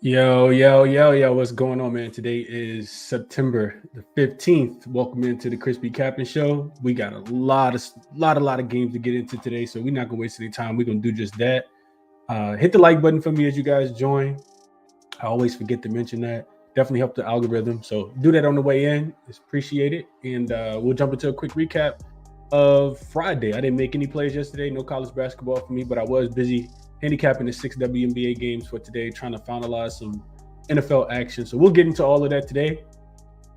Yo, what's going on, man? Today is September the 15th. Welcome into the ChrisBeCappinn Show. We got a lot of games to get into today, so we're not gonna waste any time. We're gonna do just that. Hit the like button for me as you guys join. I always forget to mention that. Definitely help the algorithm. So do that on the way in. It's appreciated. And we'll jump into a quick recap of Friday. I didn't make any plays yesterday. No college basketball for me, but I was busy handicapping the 6 WNBA games for today, trying to finalize some NFL action. So we'll get into all of that today.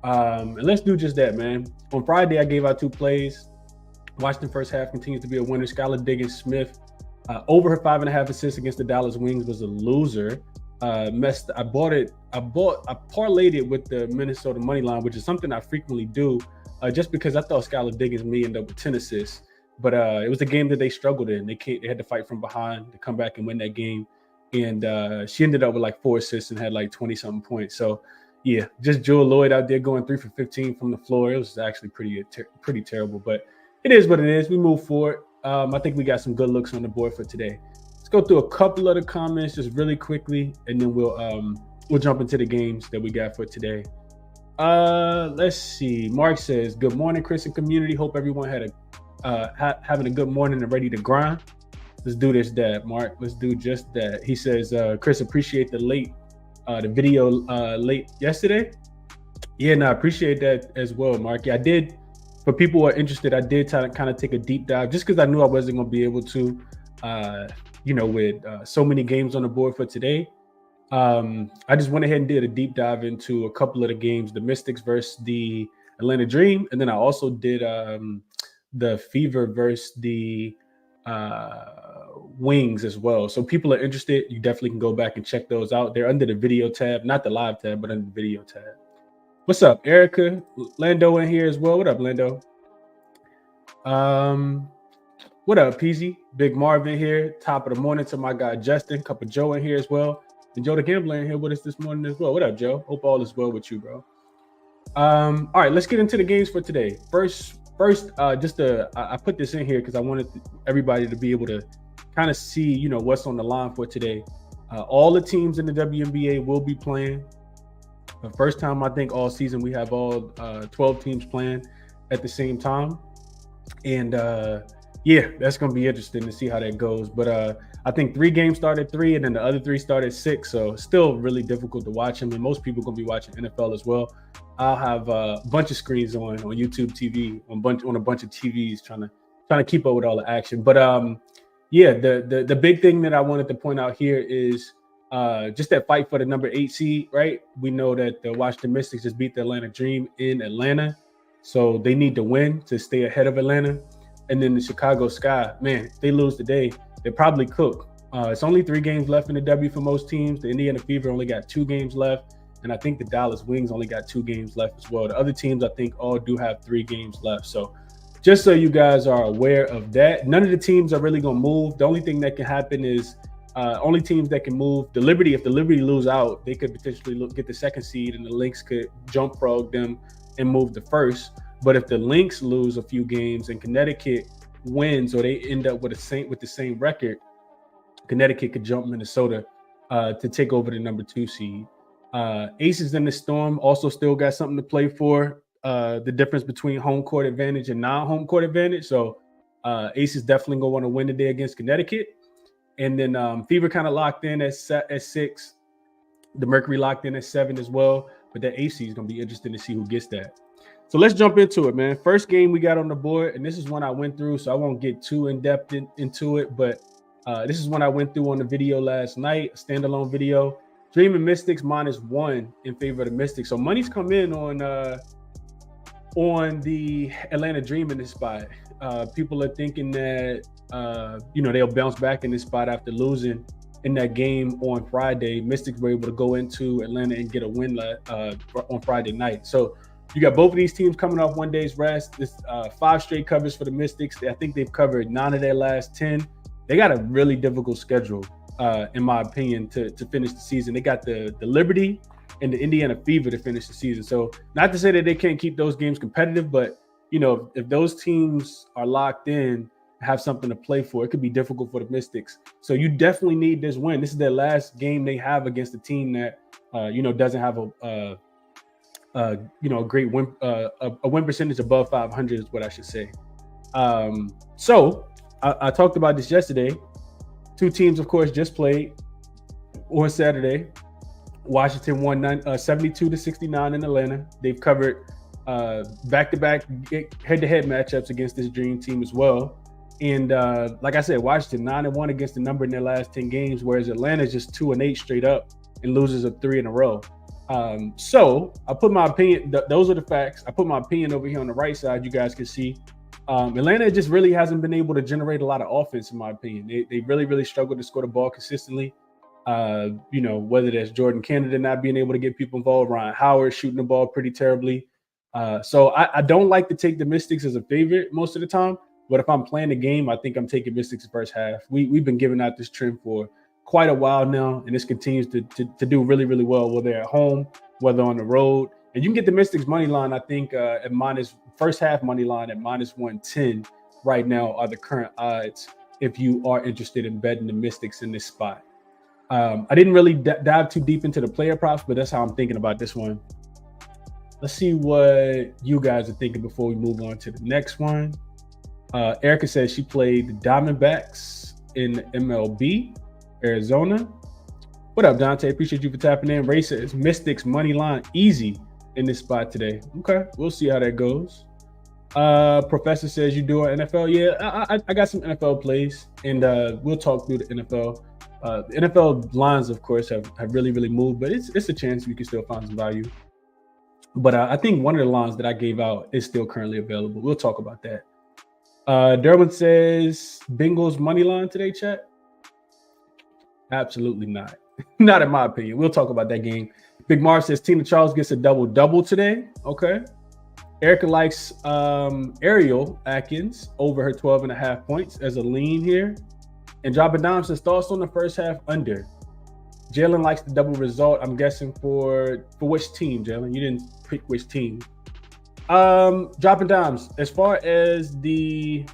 And let's do just that, man. On Friday, I gave out 2 plays. Washington first half continues to be a winner. Skylar Diggins-Smith, over her 5.5 assists against the Dallas Wings, was a loser. I parlayed it with the Minnesota money line, which is something I frequently do, just because I thought Skylar Diggins may end up with 10 assists. But it was a game that they struggled in. They had to fight from behind to come back and win that game. And she ended up with like 4 assists and had like 20-something points. So, yeah, just Joel Lloyd out there going 3 for 15 from the floor. It was actually pretty terrible. But it is what it is. We move forward. I think we got some good looks on the board for today. Let's go through a couple of the comments just really quickly, and then we'll jump into the games that we got for today. Let's see. Mark says, "Good morning, Chris and community. Hope everyone had having a good morning and ready to grind." Let's do this, Dad. Mark, let's do just that. He says, "Chris, appreciate the video late yesterday." Yeah, no, I appreciate that as well, Mark. Yeah, I did. For people who are interested, I did kind of take a deep dive just because I knew I wasn't going to be able to, with so many games on the board for today. I just went ahead and did a deep dive into a couple of the games, the Mystics versus the Atlanta Dream. And then I also did the Fever versus the Wings as well. So people are interested, you definitely can go back and check those out. They're under the video tab, not the live tab, but under the video tab. What's up, Erica? Lando in here as well. What up, Lando? What up, Peasy? Big Marvin here. Top of the morning to my guy Justin. Couple Joe in here as well. And Joe the Gambler in here with us this morning as well. What up, Joe? Hope all is well with you, bro. All right, let's get into the games for today. First, I put this in here because I wanted everybody to be able to kind of see, what's on the line for today. All the teams in the WNBA will be playing. The first time, I think, all season we have all 12 teams playing at the same time. And, that's going to be interesting to see how that goes. But I think 3 games start at 3, and then the other 3 start at 6. So still really difficult to watch. I mean, most people are going to be watching NFL as well. I'll have a bunch of screens on YouTube TV, on a bunch of TVs, trying to keep up with all the action. But the big thing that I wanted to point out here is just that fight for the number 8 seed, right? We know that the Washington Mystics just beat the Atlanta Dream in Atlanta, so they need to win to stay ahead of Atlanta. And then the Chicago Sky, man, if they lose today, they probably cook. It's only 3 games left in the W for most teams. The Indiana Fever only got 2 games left. And I think the Dallas Wings only got 2 games left as well. The other teams, I think, all do have 3 games left. So just so you guys are aware of that, none of the teams are really going to move. The only thing that can happen is only teams that can move, the Liberty, if the Liberty lose out, they could potentially get the 2nd seed, and the Lynx could jump frog them and move the 1st. But if the Lynx lose a few games and Connecticut wins, or they end up with the same record, Connecticut could jump Minnesota to take over the number 2 seed. Aces in the Storm also still got something to play for. The difference between home court advantage and non-home court advantage. So Aces definitely gonna want to win today against Connecticut. And then Fever kind of locked in at 6. The Mercury locked in at 7 as well. But that AC is gonna be interesting to see who gets that. So let's jump into it, man. First game we got on the board, and this is one I went through, so I won't get too in-depth into it, but this is one I went through on the video last night, a standalone video. Dream and Mystics -1 in favor of the Mystics. So money's come in on the Atlanta Dream in this spot. People are thinking that they'll bounce back in this spot after losing in that game on Friday. Mystics were able to go into Atlanta and get a win on Friday night. So you got both of these teams coming off 1 day's rest. This 5 straight covers for the Mystics. I think they've covered 9 of their last 10. They got a really difficult schedule, in my opinion, to finish the season. They got the Liberty and the Indiana Fever to finish the season. So not to say that they can't keep those games competitive, but if those teams are locked in, have something to play for. It could be difficult for the Mystics. So you definitely need this win. This is their last game they have against a team that doesn't have a great win a win percentage above 500 is what I should say. So I talked about this yesterday. Two teams, of course, just played on Saturday. Washington won 72-69 in Atlanta. They've covered back-to-back head-to-head matchups against this dream team as well. And like I said, Washington 9-1 against the number in their last 10 games, whereas Atlanta's just 2-8 straight up and loses of 3 in a row. So I put my opinion, those are the facts. I put my opinion over here on the right side, you guys can see. Atlanta just really hasn't been able to generate a lot of offense, in my opinion. They really, really struggled to score the ball consistently. Whether that's Jordan Canada not being able to get people involved, Ryan Howard shooting the ball pretty terribly. So I don't like to take the Mystics as a favorite most of the time, but if I'm playing the game, I think I'm taking Mystics the first half. We've been giving out this trend for quite a while now, and this continues to do really, really well, whether at home, whether on the road. And you can get the Mystics money line, I think, at first half money line at -110 right now are the current odds if you are interested in betting the Mystics in this spot. I didn't really dive too deep into the player props, but that's how I'm thinking about this one. Let's see what you guys are thinking before we move on to the next one. Erica says she played the Diamondbacks in MLB, Arizona. What up, Dante? Appreciate you for tapping in. Ray says Mystics money line easy in this spot today. Okay, we'll see how that goes. Professor says you do an NFL. Yeah, I got some NFL plays, and we'll talk through the NFL. The NFL lines, of course, have really, really moved, but it's a chance we can still find some value. But I think one of the lines that I gave out is still currently available. We'll talk about that. Derwin says Bengals money line today, chat. Absolutely not. Not in my opinion. We'll talk about that game. Big Marv says Tina Charles gets a double today. Okay. Erica likes Ariel Atkins over her 12.5 points as a lean here. And Drop a Dime says thoughts on the first half under. Jalen likes the double result. I'm guessing for which team, Jalen? You didn't pick which team. Dropping Dimes. As far as the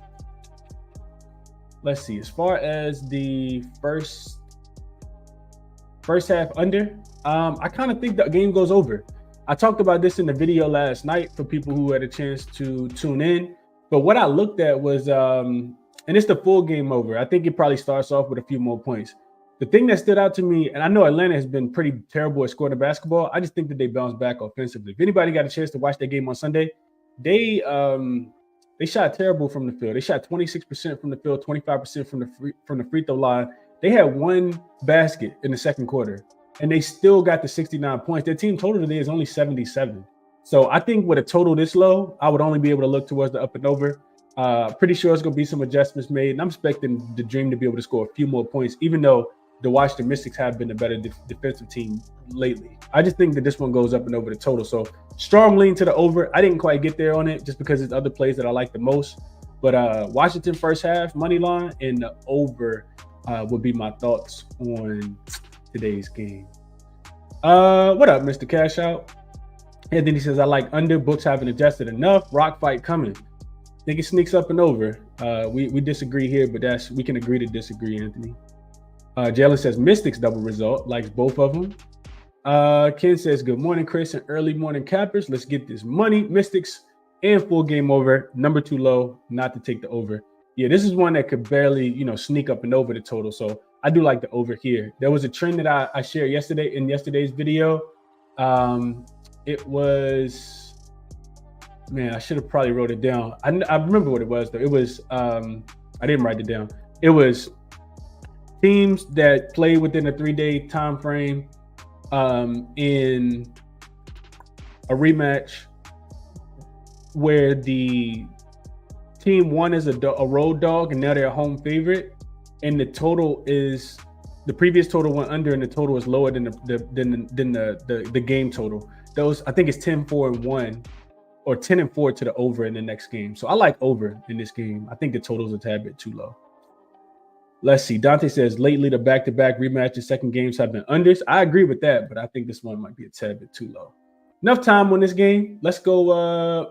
first half under, I kind of think the game goes over. I talked about this in the video last night for people who had a chance to tune in. But what I looked at was, and it's the full game over. I think it probably starts off with a few more points. The thing that stood out to me, and I know Atlanta has been pretty terrible at scoring the basketball. I just think that they bounced back offensively. If anybody got a chance to watch that game on Sunday, they shot terrible from the field. They shot 26% from the field, 25% from the free throw line. They had one basket in the second quarter, and they still got the 69 points. Their team total today is only 77. So I think with a total this low, I would only be able to look towards the up and over. Pretty sure it's going to be some adjustments made, and I'm expecting the Dream to be able to score a few more points, even though the Washington Mystics have been a better defensive team lately. I just think that this one goes up and over the total. So strong lean to the over. I didn't quite get there on it just because there's other plays that I like the most. But Washington first half money line and the over would be my thoughts on today's game. What up, Mr. Cash Out? And then he says, I like under. Books haven't adjusted enough. Rock fight coming. Think it sneaks up and over. We disagree here, but we can agree to disagree, Anthony. Jalen says Mystics double result, likes both of them. Ken says good morning, Chris, and early morning cappers. Let's get this money. Mystics and full game over. Number too low, not to take the over. Yeah, this is one that could barely, sneak up and over the total. So I do like the over here. There was a trend that I shared yesterday in yesterday's video. It was, man, I should have probably wrote it down. I remember what it was though. It was I didn't write it down. It was teams that play within a 3-day time frame in a rematch where the team one is a road dog and now they're a home favorite, and the total is the previous total went under and the total is lower than the game total. Those, I think it's 10-4-1 or 10-4 to the over in the next game. So I like over in this game. I think the total's a tad bit too low. Let's see. Dante says lately the back-to-back rematches, second games have been unders. I agree with that, but I think this one might be a tad bit too low. Enough time on this game. Let's go.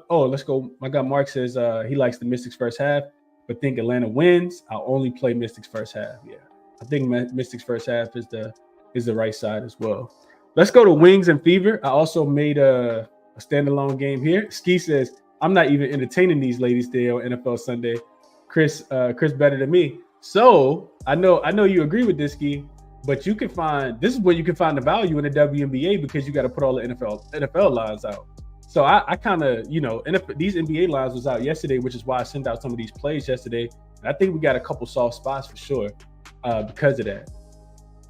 Let's go. My guy Mark says he likes the Mystics first half, but think Atlanta wins. I'll only play Mystics first half. Yeah, I think Mystics first half is the right side as well. Let's go to Wings and Fever. I also made a standalone game here. Ski says, I'm not even entertaining these ladies today on NFL Sunday. Chris better than me. So I know you agree with this, Ski, but this is where you can find the value in the WNBA because you got to put all the NFL lines out. So I kind of, these NBA lines was out yesterday, which is why I sent out some of these plays yesterday. And I think we got a couple soft spots for sure because of that.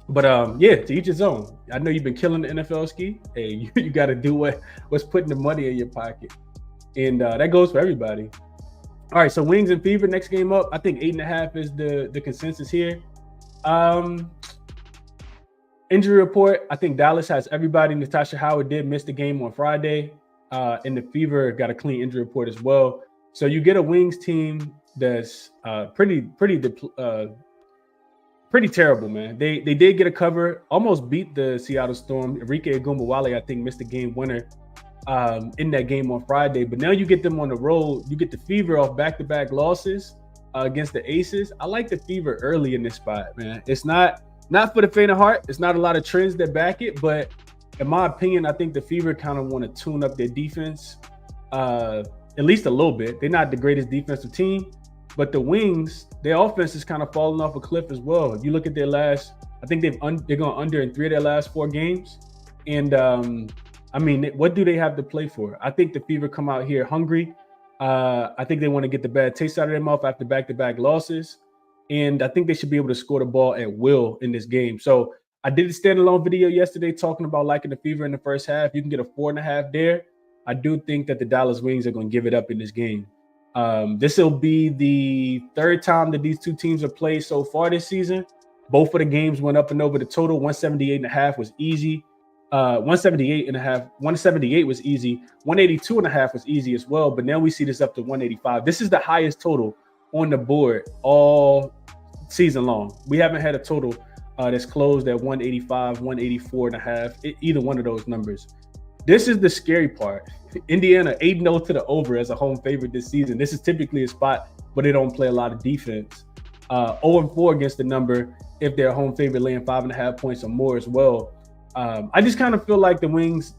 But to each his own. I know you've been killing the NFL, Ski. Hey, you got to do what's putting the money in your pocket, and that goes for everybody. All right, so Wings and Fever next game up. I think 8.5 is the consensus here. Injury report. I think Dallas has everybody. Natasha Howard did miss the game on Friday, and the Fever got a clean injury report as well. So you get a Wings team that's pretty terrible, man. They did get a cover, almost beat the Seattle Storm. Enrique Agumbawale, I think, missed the game winner in that game on Friday. But now you get them on the road. You get the Fever off back-to-back losses against the Aces. I like the Fever early in this spot, man. It's not for the faint of heart. It's not a lot of trends that back it, but in my opinion, I think the Fever kind of want to tune up their defense at least a little bit. They're not the greatest defensive team. But the Wings, their offense is kind of falling off a cliff as well. If you look at their last, I think they're going under in 3 of their last 4 games. And what do they have to play for? I think the Fever come out here hungry. I think they want to get the bad taste out of their mouth after back-to-back losses. And I think they should be able to score the ball at will in this game. So I did a standalone video yesterday talking about liking the Fever in the first half. You can get a 4.5 there. I do think that the Dallas Wings are going to give it up in this game. This will be the 3rd time that these two teams have played so far this season. Both of the games went up and over the total. 178.5 was easy. 178 was easy. 182.5 was easy as well. But now we see this up to 185. This is the highest total on the board all season long. We haven't had a total that's closed at 185, 184.5, either one of those numbers. This is the scary part. Indiana 8-0 to the over as a home favorite this season. This is typically a spot where they don't play a lot of defense. 0-4 against the number if they're a home favorite laying 5.5 points or more as well. I just kind of feel like the Wings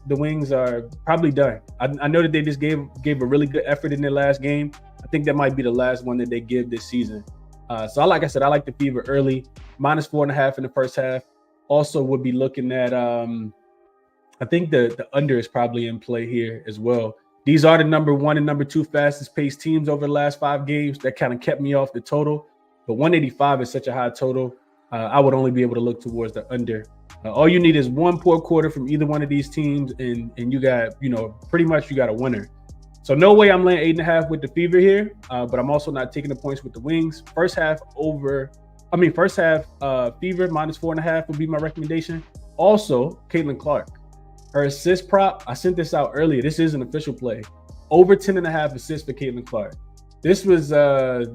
are probably done. I know that they just gave a really good effort in their last game. I think that might be the last one that they give this season. So like I said, I like the Fever early. -4.5 in the first half. Also would be looking at I think the under is probably in play here as well. These are the number 1 and number 2 fastest paced teams over the last 5 games. That kind of kept me off the total. But 185 is such a high total. I would only be able to look towards the under. All you need is one poor quarter from either one of these teams, and you got, pretty much you got a winner. So no way I'm laying 8.5 with the Fever here, but I'm also not taking the points with the Wings. First half Fever -4.5 would be my recommendation. Also, Caitlin Clark. Her assist prop, I sent this out earlier. This is an official play. Over 10.5 assists for Caitlin Clark. This was, a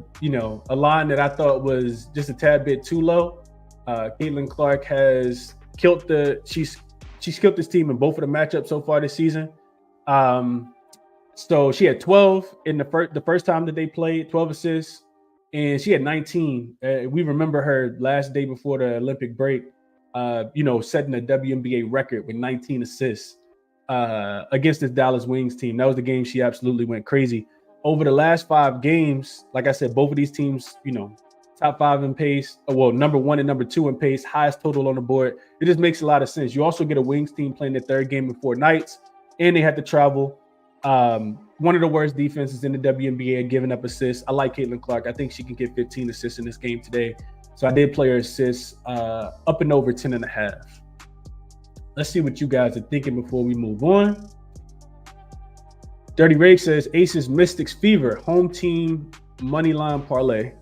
line that I thought was just a tad bit too low. Caitlin Clark has she's killed this team in both of the matchups so far this season. So she had 12 in the first time that they played, 12 assists, and she had 19. We remember her last day before the Olympic break. Setting a WNBA record with 19 assists against this Dallas Wings team. That was the game she absolutely went crazy. Over the last 5 games, like I said, both of these teams, top 5 in pace. Well, number 1 and number 2 in pace, highest total on the board. It just makes a lot of sense. You also get a Wings team playing their 3rd game in 4 nights, and they had to travel. One of the worst defenses in the WNBA, giving up assists. I like Caitlin Clark. I think she can get 15 assists in this game today. So I did play her assists up and over 10.5. Let's see what you guys are thinking before we move on. Dirty Rage says Aces Mystics Fever home team money line parlay.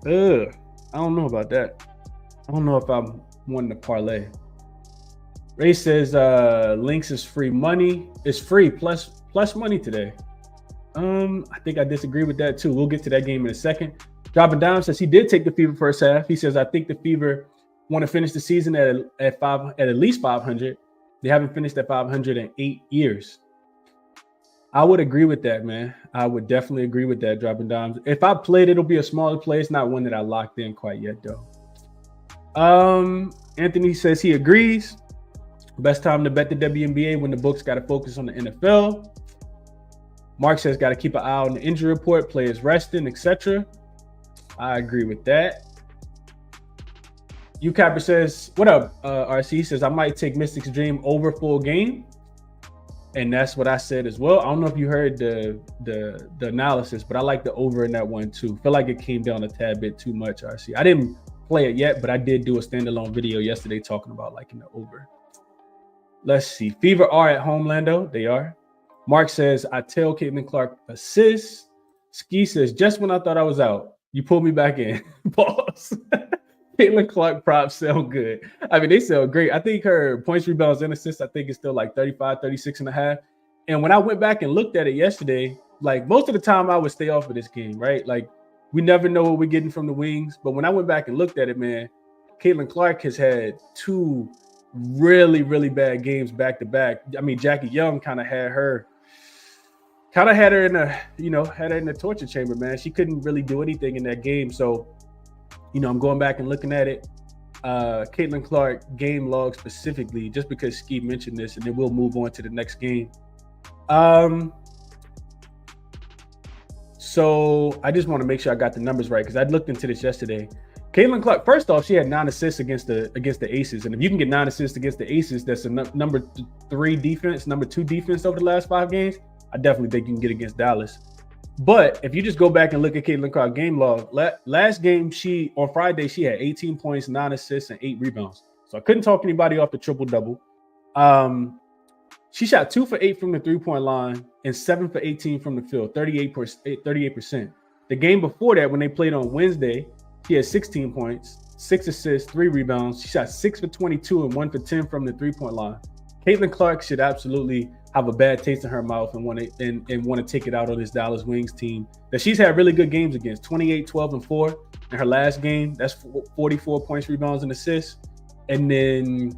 I don't know about that. I don't know if I'm wanting to parlay. Ray says Lynx is free money. It's free plus money today. I think I disagree with that too. We'll get to that game in a second. Dropping Down says he did take the Fever first half. He says, I think the Fever want to finish the season at least 500. They haven't finished at 500 in 8 years. I would agree with that, man. I would definitely agree with that, dropping dimes. If I played, it'll be a smaller play. It's not one that I locked in quite yet, though. Anthony says he agrees. Best time to bet the WNBA when the books got to focus on the NFL. Mark says got to keep an eye on the injury report, players resting, etc. I agree with that. Capper says, what up, RC? Says, I might take Mystic's Dream over full game. And that's what I said as well. I don't know if you heard the analysis, but I like the over in that one too. Feel like it came down a tad bit too much, RC. I didn't play it yet, but I did do a standalone video yesterday talking about liking the over. Let's see. Fever are at home, Lando. They are. Mark says, I tell Caitlin Clark assists. Ski says, just when I thought I was out, you pulled me back in. Pause. Caitlin Clark props sound good. I mean, they sound great. I think her points, rebounds, and assists, I think it's still like 35, 36 and a half. And when I went back and looked at it yesterday, like most of the time I would stay off of this game, right? Like we never know what we're getting from the wings. But when I went back and looked at it, man, Caitlin Clark has had two really, really bad games back to back. I mean, Jackie Young kind of had her in the torture chamber, man. She couldn't really do anything in that game. So, I'm going back and looking at it. Caitlin Clark game log specifically, just because Ski mentioned this, and then we'll move on to the next game. So I just want to make sure I got the numbers right because I looked into this yesterday. Caitlin Clark, first off, she had 9 assists against the Aces, and if you can get 9 assists against the Aces, that's a number 2 defense over the last 5 games. I definitely think you can get against Dallas. But if you just go back and look at Caitlin Clark's game log, last game on Friday she had 18 points, 9 assists, and 8 rebounds. So I couldn't talk anybody off the triple-double. She shot 2 for 8 from the 3-point line and 7 for 18 from the field, 38%. The game before that, when they played on Wednesday, she had 16 points, 6 assists, 3 rebounds. She shot 6 for 22 and 1 for 10 from the 3-point line. Caitlin Clark should absolutely have a bad taste in her mouth and want to take it out on this Dallas Wings team that she's had really good games against. 28, 12, and 4 in her last game. That's 44 points, rebounds, and assists. And then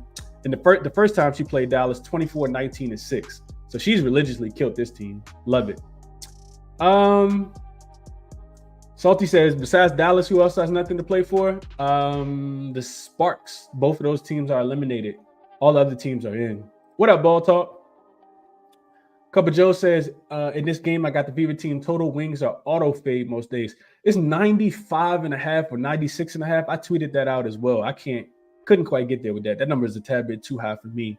in the first time she played Dallas, 24, 19, and 6. So she's religiously killed this team. Love it. Salty says, besides Dallas, who else has nothing to play for? The Sparks. Both of those teams are eliminated. All the other teams are in. What up, Ball Talk? Cuppa Joe says, in this game, I got the Fever team total wings are auto fade most days. It's 95.5 or 96.5. I tweeted that out as well. I couldn't quite get there with that. That number is a tad bit too high for me.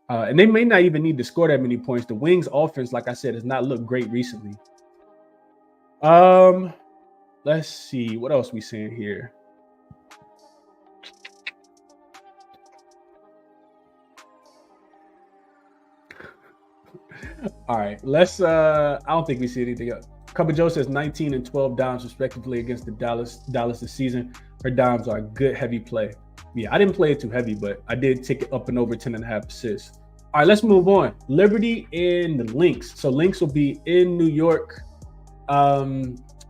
And they may not even need to score that many points. The Wings offense, like I said, has not looked great recently. Let's see. What else we seeing here? All right, let's I don't think we see anything else. Cuppa Joe says 19 and 12 dimes respectively against the Dallas this season. Her dimes are a good heavy play. Yeah, I didn't play it too heavy, but I did take it up and over 10.5 assists. All right, let's move on. Liberty and the Lynx. So Lynx will be in New York.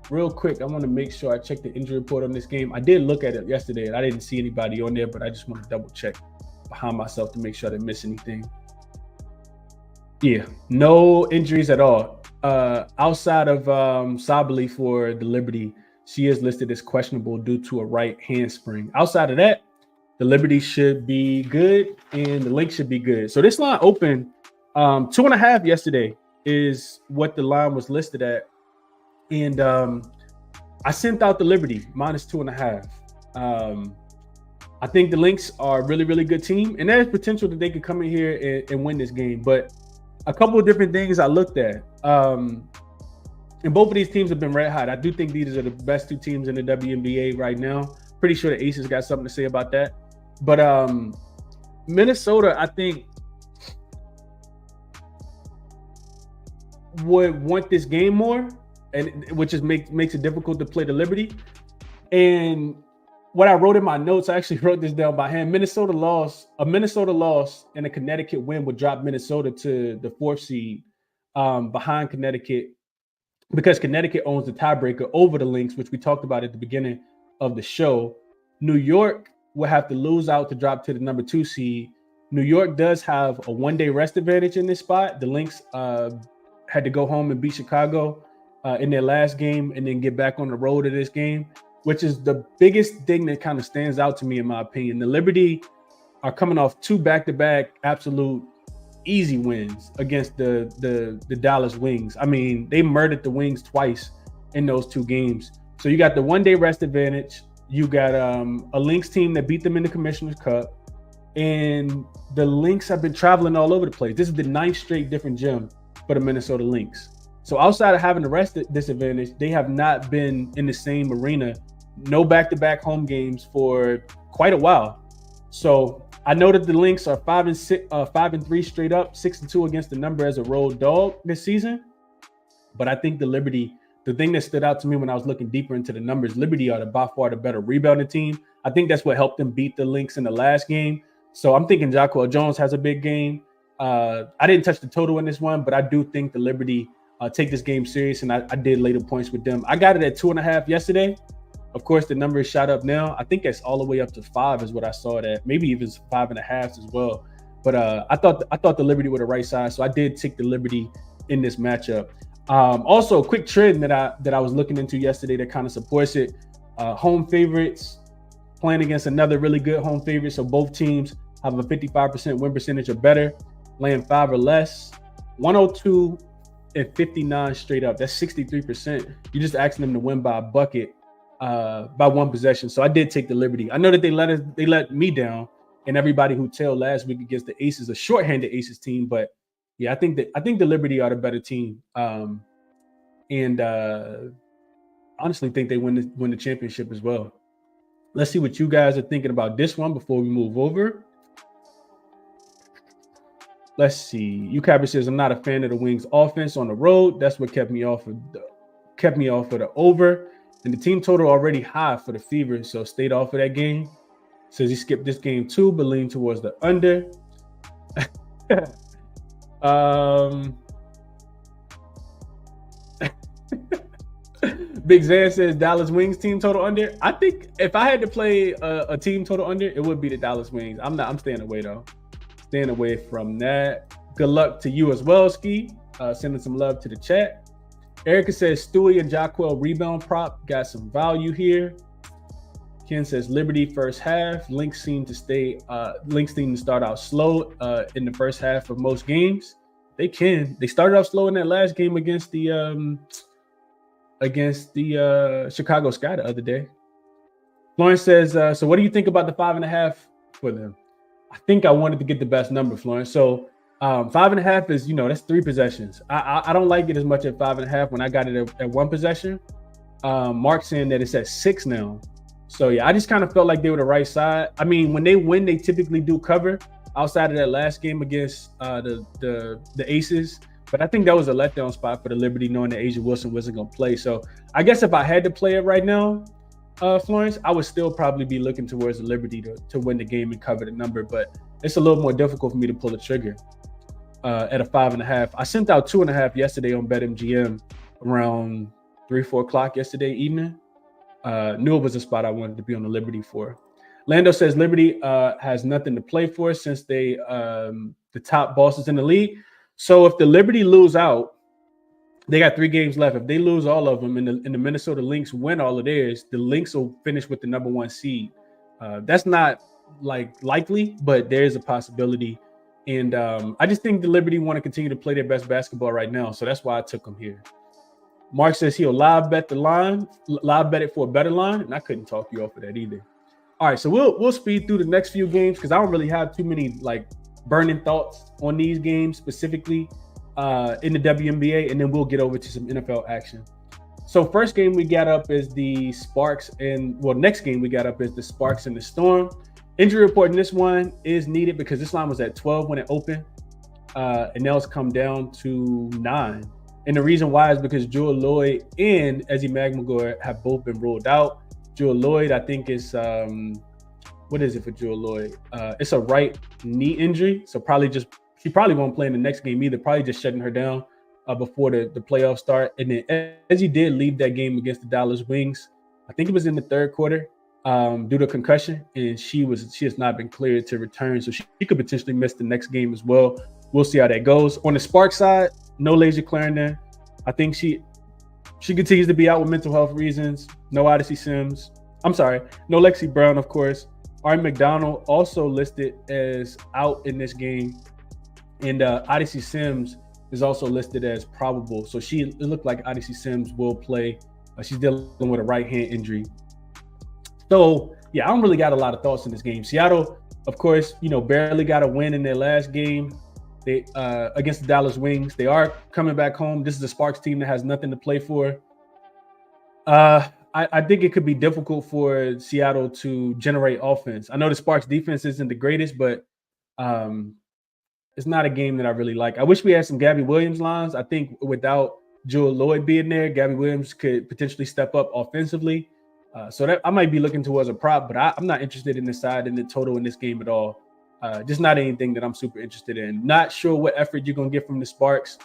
Real quick, I want to make sure I check the injury report on this game. I did look at it yesterday and I didn't see anybody on there, but I just want to double check behind myself to make sure I didn't miss anything. Yeah, no injuries at all. Outside of Sabali for the Liberty, she is listed as questionable due to a right handspring. Outside of that, the Liberty should be good and the Lynx should be good. So this line opened 2.5 yesterday is what the line was listed at. And I sent out the Liberty minus 2.5. I think the Lynx are a really, really good team. And there's potential that they could come in here and win this game. But a couple of different things I looked at. And both of these teams have been red hot. I do think these are the best 2 teams in the WNBA right now. Pretty sure the Aces got something to say about that. But Minnesota, I think, would want this game more, and which is makes it difficult to play the Liberty. And what I wrote in my notes, I actually wrote this down by hand. A Minnesota loss and a Connecticut win would drop Minnesota to the 4th seed behind Connecticut, because Connecticut owns the tiebreaker over the Lynx, which we talked about at the beginning of the show. New York will have to lose out to drop to the number 2 seed. New York does have a 1-day rest advantage in this spot. The Lynx had to go home and beat Chicago in their last game and then get back on the road to this game, which is the biggest thing that kind of stands out to me, in my opinion. The Liberty are coming off 2 back-to-back absolute easy wins against the Dallas Wings. I mean, they murdered the Wings twice in those 2 games. So you got the 1-day rest advantage. You got a Lynx team that beat them in the Commissioner's Cup. And the Lynx have been traveling all over the place. This is the 9th straight different gym for the Minnesota Lynx. So outside of having the rest disadvantage, they have not been in the same arena. No back-to-back home games for quite a while. So I know that the Lynx are 5-3 straight up, 6-2 against the number as a road dog this season. But I think the Liberty, the thing that stood out to me when I was looking deeper into the numbers, Liberty are by far the better rebounding team. I think that's what helped them beat the Lynx in the last game. So I'm thinking Jaquel Jones has a big game. I didn't touch the total in this one, but I do think the Liberty take this game serious, and I did lay the points with them. I got it at 2.5 yesterday. Of course, the number is shot up now. I think it's all the way up to 5 is what I saw it at. Maybe even 5.5 as well. But I thought the Liberty were the right side, so I did take the Liberty in this matchup. Also, a quick trend that I was looking into yesterday that kind of supports it. Home favorites playing against another really good home favorite. So both teams have a 55% win percentage or better, laying 5 or less. 102 and 59 straight up. That's 63%. You're just asking them to win by a bucket, by 1 possession. So I did take the Liberty. I know that they let me down, and everybody who tailed last week against the Aces, a shorthanded Aces team. But yeah, I think the Liberty are the better team, and honestly think they win the championship as well. Let's see what you guys are thinking about this one before we move over. Let's see. UCabby says, I'm not a fan of the Wings offense on the road. That's what kept me off of the over. And the team total already high for the Fever, so stayed off of that game. Says he skipped this game too, but leaned towards the under. Big Zan says Dallas Wings team total under. I think if I had to play a team total under, it would be the Dallas Wings. I'm staying away though. Staying away from that. Good luck to you as well, Ski. Sending some love to the chat. Erica says Stewie and Jaquel rebound prop got some value here. Ken says Liberty first half. Lynx seem to start out slow in the first half of most games. They started off slow in that last game against the Chicago Sky the other day. Florence says, so what do you think about the 5.5 for them? I think I wanted to get the best number, Florence. So 5.5 is, that's 3 possessions. I don't like it as much at 5.5 when I got it at 1 possession. Mark's saying that it's at 6 now. So yeah, I just kind of felt like they were the right side. I mean, when they win, they typically do cover outside of that last game against the Aces. But I think that was a letdown spot for the Liberty, knowing that Asia Wilson wasn't going to play. So I guess if I had to play it right now, Florence, I would still probably be looking towards the Liberty to win the game and cover the number. But it's a little more difficult for me to pull the trigger at a 5.5. I sent out 2.5 yesterday on BetMGM around 3-4 o'clock yesterday evening. Knew it was a spot I wanted to be on the Liberty for. Lando says Liberty has nothing to play for since they the top bosses in the league. So if the Liberty lose out, they got 3 games left. If they lose all of them and the Minnesota Lynx win all of theirs, the Lynx will finish with the number 1 seed. That's not likely, but there is a possibility. And I just think the Liberty want to continue to play their best basketball right now. So that's why I took them here. Mark says he'll live bet it for a better line. And I couldn't talk you off of that either. All right, so we'll speed through the next few games because I don't really have too many burning thoughts on these games specifically in the WNBA, and then we'll get over to some NFL action. So first game we got up is the Sparks, next game we got up is the Sparks and the Storm. Injury report in this one is needed because this line was at 12 when it opened, and now it's come down to 9. And the reason why is because Jewel Lloyd and Ezzie Magmagor have both been ruled out. Jewel Lloyd, I think, is what is it for Jewel Lloyd? It's a right knee injury, so she probably won't play in the next game either. Probably just shutting her down before the playoffs start. And then Ezzie did leave that game against the Dallas Wings. I think it was in the 3rd quarter due to concussion, and she has not been cleared to return, so she could potentially miss the next game as well. we'll see how that goes. On the Spark side, no Laser Clarendon. I think she continues to be out with mental health reasons. No Odyssey Sims. I'm sorry, no Lexi Brown, of course. Ari McDonald also listed as out in this game. And Odyssey Sims is also listed as probable. So it looked like Odyssey Sims will play. She's dealing with a right hand injury. So, yeah, I don't really got a lot of thoughts in this game. Seattle, of course, barely got a win in their last game. They against the Dallas Wings. They are coming back home. This is a Sparks team that has nothing to play for. I think it could be difficult for Seattle to generate offense. I know the Sparks defense isn't the greatest, but it's not a game that I really like. I wish we had some Gabby Williams lines. I think without Jewel Lloyd being there, Gabby Williams could potentially step up offensively. So that I might be looking towards a prop, but I'm not interested in the side and the total in this game at all. Just not anything that I'm super interested in. Not sure what effort you're going to get from the Sparks.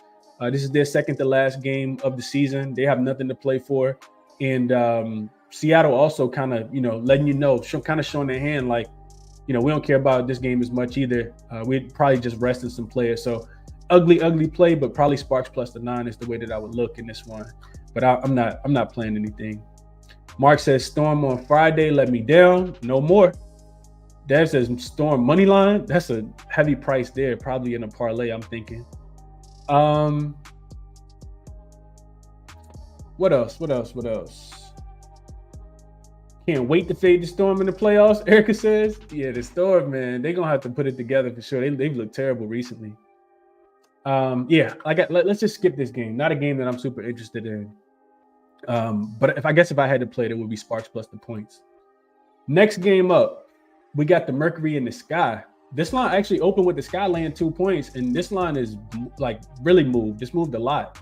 This is their second to last game of the season. They have nothing to play for. And Seattle also kind of, letting kind of showing their hand like, we don't care about this game as much either. We'd probably just resting some players. So ugly play, but probably Sparks plus the 9 is the way that I would look in this one. But I'm not playing anything. Mark says Storm on Friday let me down. No more. Dev says Storm money line. That's a heavy price there. Probably in a parlay, I'm thinking. What else? Can't wait to fade the Storm in the playoffs, Erica says. Yeah, the Storm, man, they're going to have to put it together for sure. They've looked terrible recently. Let's just skip this game. Not a game that I'm super interested in. But if I had to play it, it would be Sparks plus the points. Next game up, we got the Mercury and the Sky. This line actually opened with the Sky laying 2 points, and this line is like really moved. It's moved a lot.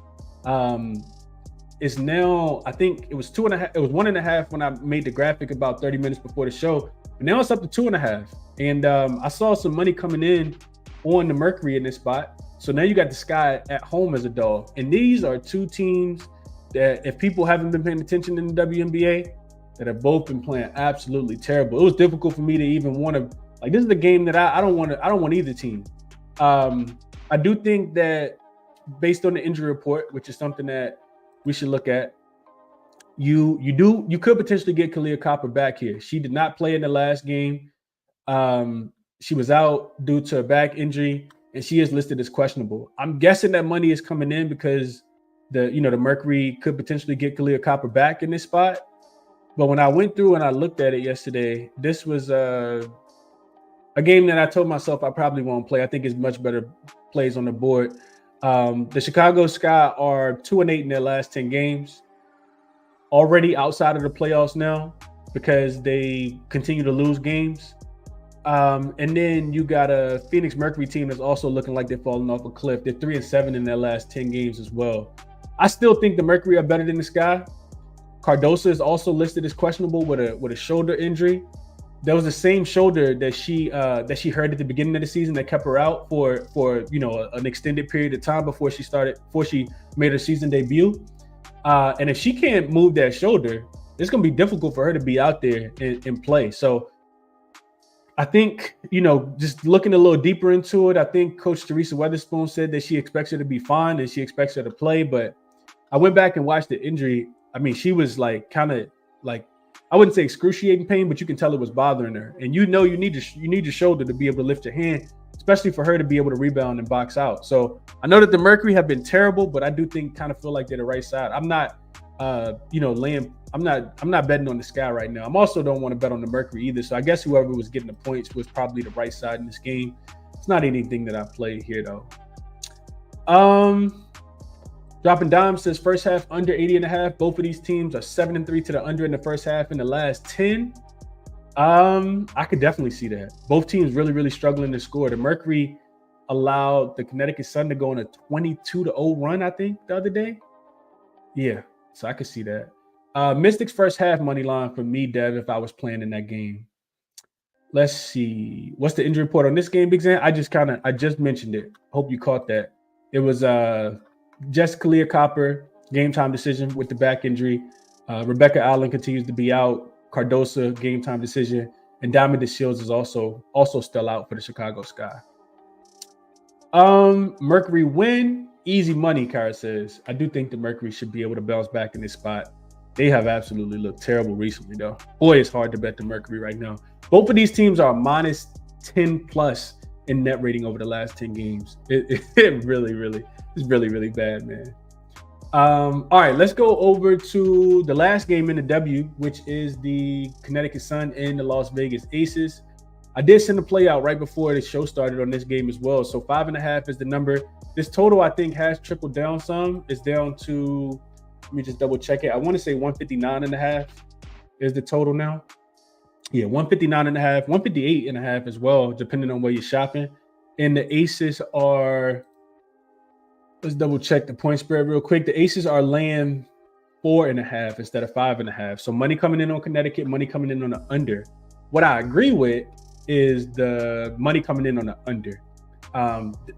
It's now, I think it was 2.5. It was 1.5 when I made the graphic about 30 minutes before the show. But now it's up to 2.5. And I saw some money coming in on the Mercury in this spot. So now you got the Sky at home as a dog. And these are two teams that, if people haven't been paying attention in the WNBA, that have both been playing absolutely terrible. It was difficult for me to even want to, like, this is the game that I don't want either team. I do think that based on the injury report, which is something that we should look at, you could potentially get Kalia Copper back here. She did not play in the last game. She was out due to a back injury, and she is listed as questionable. I'm guessing that money is coming in because the Mercury could potentially get Kalia Copper back in this spot. But when I went through and I looked at it yesterday, this was a game that I told myself I probably won't play. I think it's much better plays on the board. The Chicago Sky are 2-8 in their last 10 games, already outside of the playoffs now because they continue to lose games. And then you got a Phoenix Mercury team that's also looking like they're falling off a cliff. They're 3-7 in their last 10 games as well. I still think the Mercury are better than the Sky. Cardosa is also listed as questionable with a shoulder injury. That was the same shoulder that she hurt at the beginning of the season that kept her out for an extended period of time before she made her season debut. And if she can't move that shoulder, it's going to be difficult for her to be out there and play. So I think, just looking a little deeper into it, I think Coach Teresa Weatherspoon said that she expects her to be fine and she expects her to play. But I went back and watched the injury. I mean, she was kind of I wouldn't say excruciating pain, but you can tell it was bothering her. And you need your shoulder to be able to lift your hand, especially for her to be able to rebound and box out. So I know that the Mercury have been terrible, but I do kind of feel like they're the right side. I'm not, I'm not betting on the Sky right now. I'm also don't want to bet on the Mercury either. So I guess whoever was getting the points was probably the right side in this game. It's not anything that I played here though. Dropping Dime says first half under 80.5. Both of these teams are 7-3 to the under in the first half in the last 10. I could definitely see that. Both teams really, really struggling to score. The Mercury allowed the Connecticut Sun to go on a 22-0 run, I think, the other day. Yeah, so I could see that. Mystics first half money line for me, Dev, if I was playing in that game. Let's see. What's the injury report on this game, Big Zan? I just mentioned it. Hope you caught that. It was Jess Kalia Copper, game time decision with the back injury. Rebecca Allen continues to be out. Cardosa, game time decision. And Diamond DeShields is also still out for the Chicago Sky. Mercury win, easy money, Kara says. I do think the Mercury should be able to bounce back in this spot. They have absolutely looked terrible recently, though. Boy, it's hard to bet the Mercury right now. Both of these teams are minus 10 plus in net rating over the last 10 games. It really bad, man. All right, let's go over to the last game in the W, which is the Connecticut Sun and the Las Vegas Aces. I did send a play out right before the show started on this game as well. So 5.5 is the number. This total, I think, has trickled down some. It's down to, let me just double check it. I want to say 159.5 is the total now. Yeah, 159.5, 158.5 as well, depending on where you're shopping. And the Aces are, let's double check the point spread real quick. The Aces are laying 4.5 instead of 5.5. So money coming in on Connecticut, money coming in on the under. What I agree with is the money coming in on the under.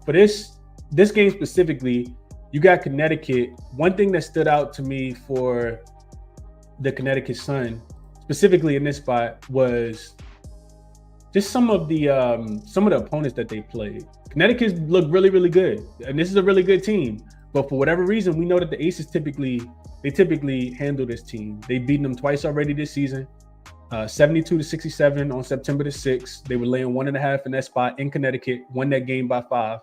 For this game specifically, you got Connecticut. One thing that stood out to me for the Connecticut Sun, specifically in this spot, was just some of the opponents that they played. Connecticut looked really good, and this is a really good team. But for whatever reason, we know that the Aces typically handle this team. They've beaten them twice already this season. 72-67 on September the 6th. They were laying 1.5 in that spot in Connecticut, won that game by 5.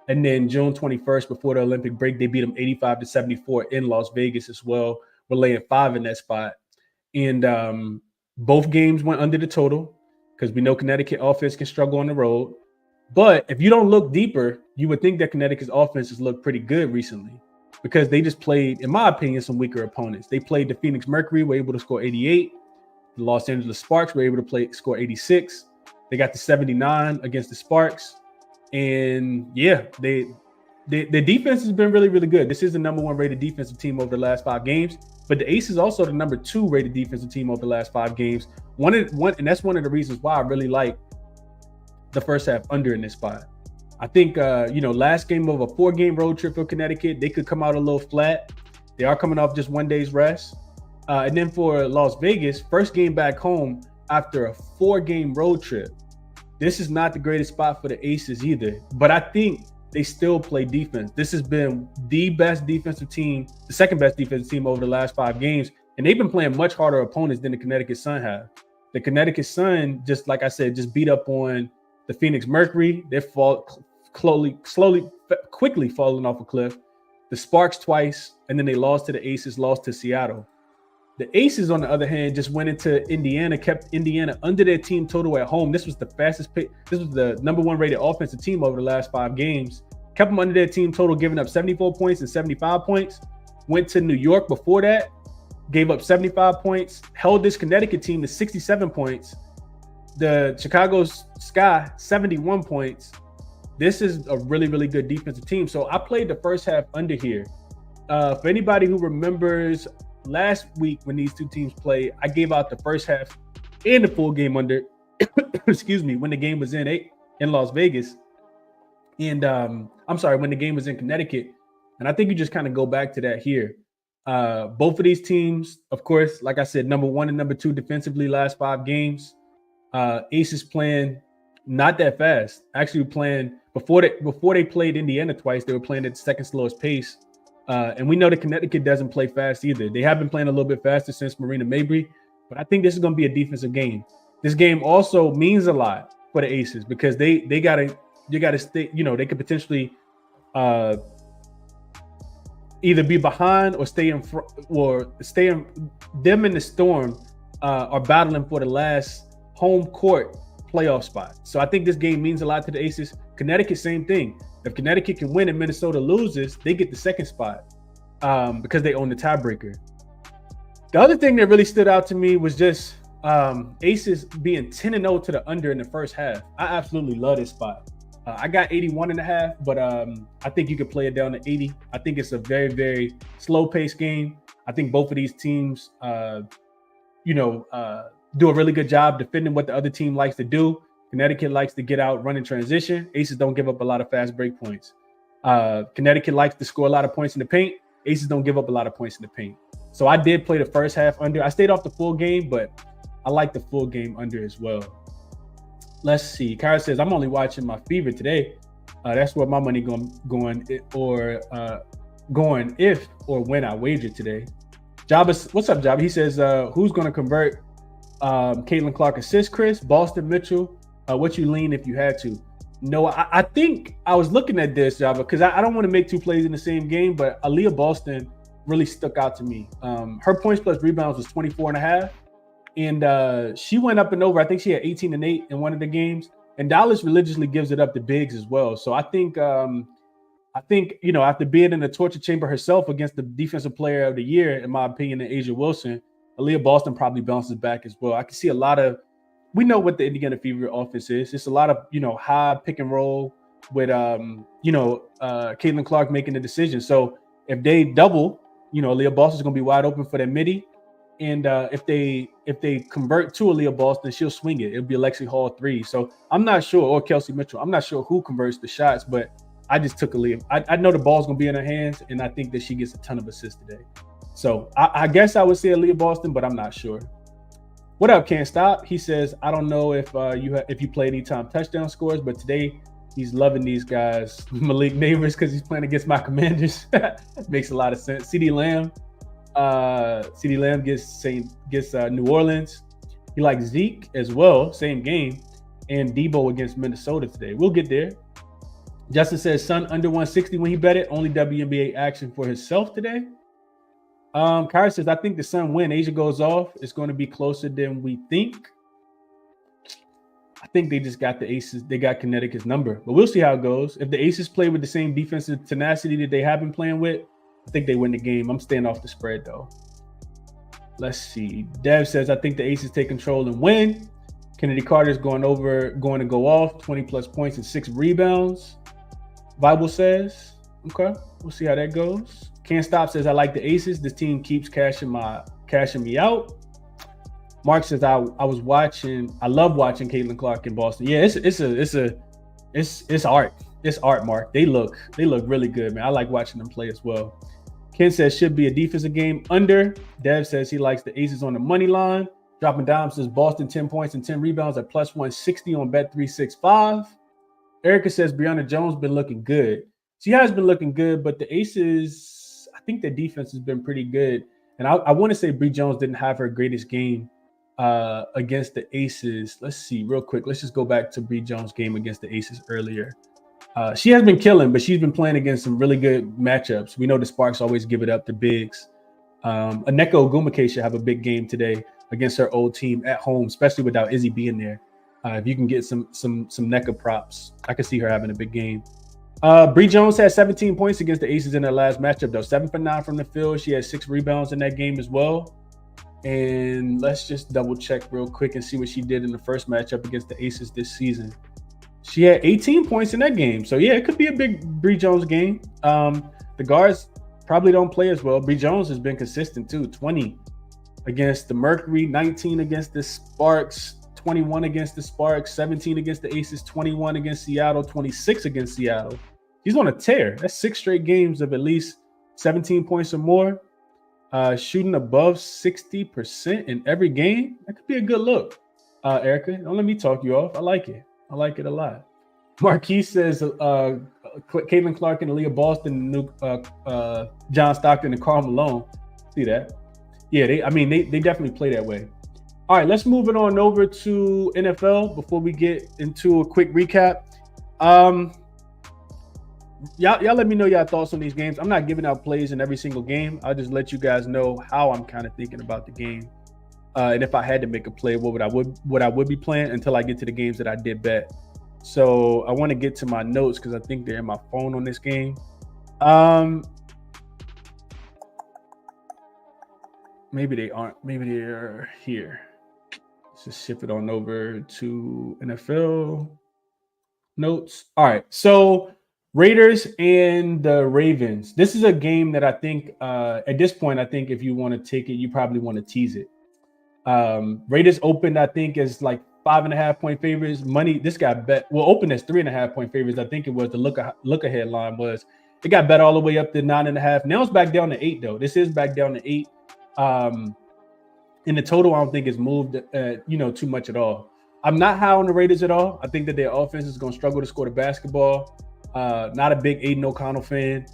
And then June 21st, before the Olympic break, they beat them 85-74 in Las Vegas as well. We're laying 5 in that spot. And both games went under the total because we know Connecticut offense can struggle on the road. But if you don't look deeper, you would think that Connecticut's offense has looked pretty good recently because they just played, in my opinion, some weaker opponents. They played the Phoenix Mercury, were able to score 88. The Los Angeles Sparks were able to score 86. They got the 79 against the Sparks. And yeah, the defense has been really good. This is the number 1 rated defensive team over the last 5 games. But the Aces also the number 2 rated defensive team over the last 5 games. And that's one of the reasons why I really like the first half under in this spot. I think last game of a 4-game road trip for Connecticut, they could come out a little flat. They are coming off just 1 day's rest. And then for Las Vegas, first game back home after a 4-game road trip. This is not the greatest spot for the Aces either, but I think they still play defense. This has been the best defensive team, the second best defensive team over the last 5 games, and they've been playing much harder opponents than the Connecticut Sun have. The Connecticut Sun, just like I said, just beat up on the Phoenix Mercury. They're quickly falling off a cliff. The Sparks twice, and then they lost to the Aces, lost to Seattle. The Aces, on the other hand, just went into Indiana, kept Indiana under their team total at home. This was the fastest pick. This was the number 1 rated offensive team over the last 5 games. Kept them under their team total, giving up 74 points and 75 points. Went to New York before that, gave up 75 points. Held this Connecticut team to 67 points. The Chicago Sky, 71 points. This is a really good defensive team. So I played the first half under here. For anybody who remembers, last week when these two teams played, I gave out the first half and the full game under, excuse me, when the game was in Las Vegas. And when the game was in Connecticut. And I think you just kind of go back to that here. Both of these teams, of course, like I said, number 1 and number 2 defensively last 5 games. Aces playing not that fast. Actually playing before they played Indiana twice, they were playing at the second slowest pace. And we know that Connecticut doesn't play fast either. They have been playing a little bit faster since Marina Mabry, but I think this is going to be a defensive game. This game also means a lot for the Aces because they gotta stay. They could potentially either be behind or stay in front, or stay in. Them in the Storm are battling for the last home court playoff spot. So I think this game means a lot to the Aces. Connecticut, same thing. If Connecticut can win and Minnesota loses, they get the second spot because they own the tiebreaker. The other thing that really stood out to me was just Aces being 10-0 to the under in the first half. I absolutely love this spot. I got 81.5, but I think you could play it down to 80. I think it's a very slow-paced game. I think both of these teams, do a really good job defending what the other team likes to do. Connecticut likes to get out, run in transition. Aces don't give up a lot of fast break points. Connecticut likes to score a lot of points in the paint. Aces don't give up a lot of points in the paint. So I did play the first half under. I stayed off the full game, but I like the full game under as well. Let's see. Kara says, I'm only watching my Fever today. That's where my money going if or when I wager today. Jabba, what's up, Jabba? He says, who's going to convert Caitlin Clark assist, Chris? Boston, Mitchell? What you lean if you had to? No, I think I was looking at this, Jabba, because I don't want to make two plays in the same game, but Aaliyah Boston really stuck out to me. Her points plus rebounds was 24.5, and she went up and over. I think she had 18 and 8 in one of the games, and Dallas religiously gives it up to bigs as well. So I think after being in the torture chamber herself against the defensive player of the year, in my opinion, in Asia Wilson, Aaliyah Boston probably bounces back as well. I can see a lot of. We know what the Indiana Fever offense is. It's a lot of, high pick and roll with, Caitlin Clark making the decision. So if they double, Aaliyah Boston's going to be wide open for that midi. And if they convert to Aaliyah Boston, she'll swing it. It'll be Alexi Hall 3. So I'm not sure, or Kelsey Mitchell. I'm not sure who converts the shots, but I just took Aaliyah. I know the ball's going to be in her hands, and I think that she gets a ton of assists today. So I guess I would say Aaliyah Boston, but I'm not sure. What up, Can't Stop? He says, I don't know if you play anytime touchdown scores, but today he's loving these guys. Malik Neighbors, because he's playing against my Commanders. Makes a lot of sense. CeeDee Lamb gets New Orleans. He likes Zeke as well, same game, and Debo against Minnesota today. We'll get there. Justin says, Sun under 160 when he bet it. Only WNBA action for himself today. Kyra says, I think the Sun win. Asia goes off. It's going to be closer than we think. I think they just got the Aces. They got Connecticut's number, but we'll see how it goes. If the Aces play with the same defensive tenacity that they have been playing with, I think they win the game. I'm staying off the spread though. Let's see. Dev says, I think the Aces take control and win. Kennedy Carter's going to go off 20 plus points and 6 rebounds. Bible says, okay, we'll see how that goes. Can't Stop says, I like the Aces. This team keeps cashing me out. Mark says, I love watching Caitlin Clark in Boston. Yeah, it's art. It's art, Mark. They look really good, man. I like watching them play as well. Ken says, should be a defensive game under. Dev says he likes the Aces on the money line. Dropping Dime says Boston 10 points and 10 rebounds at plus 160 on Bet365. Erica says Brianna Jones been looking good. She has been looking good, but the Aces, I think the defense has been pretty good. And I want to say Bree Jones didn't have her greatest game against the Aces. Let's see real quick. Let's just go back to Bree Jones' game against the Aces earlier. She has been killing, but she's been playing against some really good matchups. We know the Sparks always give it up to bigs. Aneka Ogumake should have a big game today against her old team at home, especially without Izzy being there. If you can get some NECA props, I can see her having a big game. Bree Jones had 17 points against the Aces in their last matchup, though. 7 for 9 from the field. She had 6 rebounds in that game as well. And let's just double check real quick and see what she did in the first matchup against the Aces this season. She had 18 points in that game. So, yeah, it could be a big Bree Jones game. The guards probably don't play as well. Bree Jones has been consistent, too. 20 against the Mercury, 19 against the Sparks, 21 against the Sparks, 17 against the Aces, 21 against Seattle, 26 against Seattle. He's on a tear. That's 6 straight games of at least 17 points or more. Shooting above 60% in every game. That could be a good look. Erica, don't let me talk you off. I like it. I like it a lot. Marquise says Caitlin Clark and Aaliyah Boston, John Stockton and Karl Malone. See that? Yeah, they definitely play that way. All right, let's move it on over to NFL before we get into a quick recap. Y'all let me know your thoughts on these games. I'm not giving out plays in every single game. I'll just let you guys know how I'm kind of thinking about the game. And if I had to make a play, what I would be playing until I get to the games that I did bet. So I want to get to my notes because I think they're in my phone on this game. Maybe they aren't. Maybe they're here. Let's just shift it on over to NFL notes. All right. So Raiders and the Ravens. This is a game that I think at this point, I think if you want to take it, you probably want to tease it. Raiders opened, I think, as like 5.5 point favorites. Money, this got bet. Well, opened as 3.5 point favorites. I think it was the look ahead line was. It got bet all the way up to 9.5. Now it's back down to 8 though. This is back down to 8. In the total, I don't think it's moved too much at all. I'm not high on the Raiders at all. I think that their offense is going to struggle to score the basketball. Not a big Aiden O'Connell fan.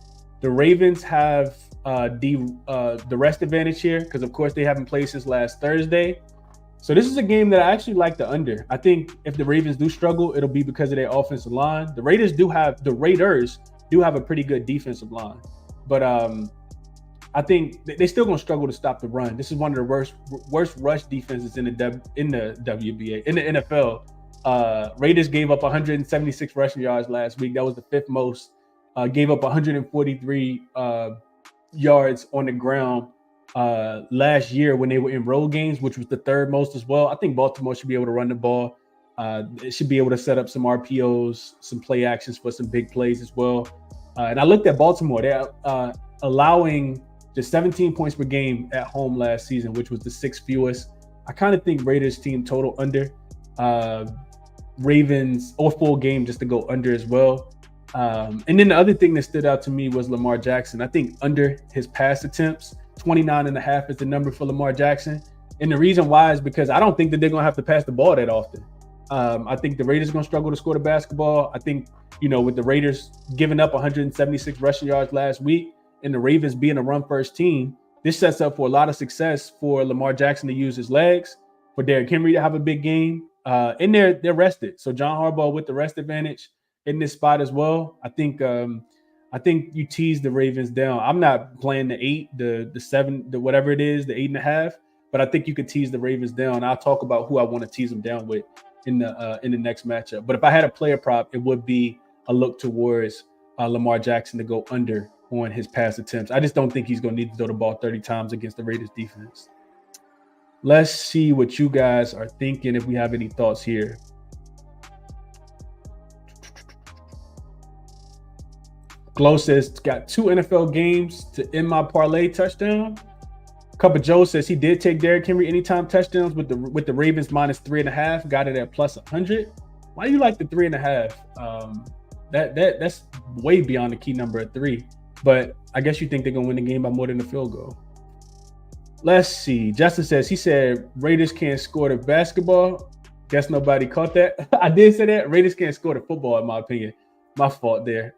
The Ravens have the rest advantage here because, of course, they haven't played since last Thursday. So this is a game that I actually like the under. I think if the Ravens do struggle, it'll be because of their offensive line. The Raiders do have a pretty good defensive line, but I think they're still going to struggle to stop the run. This is one of the worst rush defenses in the WNBA, in the NFL. Raiders gave up 176 rushing yards last week. That was the fifth most. Gave up 143 yards on the ground last year when they were in road games, which was the third most as well. I think Baltimore should be able to run the ball. It should be able to set up some RPOs, some play actions for some big plays as well. And I looked at Baltimore. They're allowing just 17 points per game at home last season, which was the sixth fewest. I kind of think Raiders team total under. Ravens or full game just to go under as well. And then the other thing that stood out to me was Lamar Jackson. I think under his pass attempts, 29.5 is the number for Lamar Jackson. And the reason why is because I don't think that they're going to have to pass the ball that often. I think the Raiders are going to struggle to score the basketball. I think, with the Raiders giving up 176 rushing yards last week and the Ravens being a run-first team, this sets up for a lot of success for Lamar Jackson to use his legs, for Derrick Henry to have a big game. And they're rested. So John Harbaugh with the rest advantage in this spot as well. I think you tease the Ravens down. I'm not playing the 8, the 7, the whatever it is, the 8.5, but I think you could tease the Ravens down. I'll talk about who I want to tease them down with in the next matchup. But if I had a player prop, it would be a look towards Lamar Jackson to go under on his pass attempts. I just don't think he's going to need to throw the ball 30 times against the Raiders defense. Let's see what you guys are thinking, if we have any thoughts here. Glow says, got 2 NFL games to end my parlay touchdown. Cup of Joe says he did take Derrick Henry anytime touchdowns with the Ravens -3.5. Got it at +100. Why do you like the 3.5? That's way beyond the key number of 3. But I guess you think they're gonna win the game by more than a field goal. Let's see. Justin says he said Raiders can't score the basketball. Guess nobody caught that. I did say that. Raiders can't score the football, in my opinion. My fault there.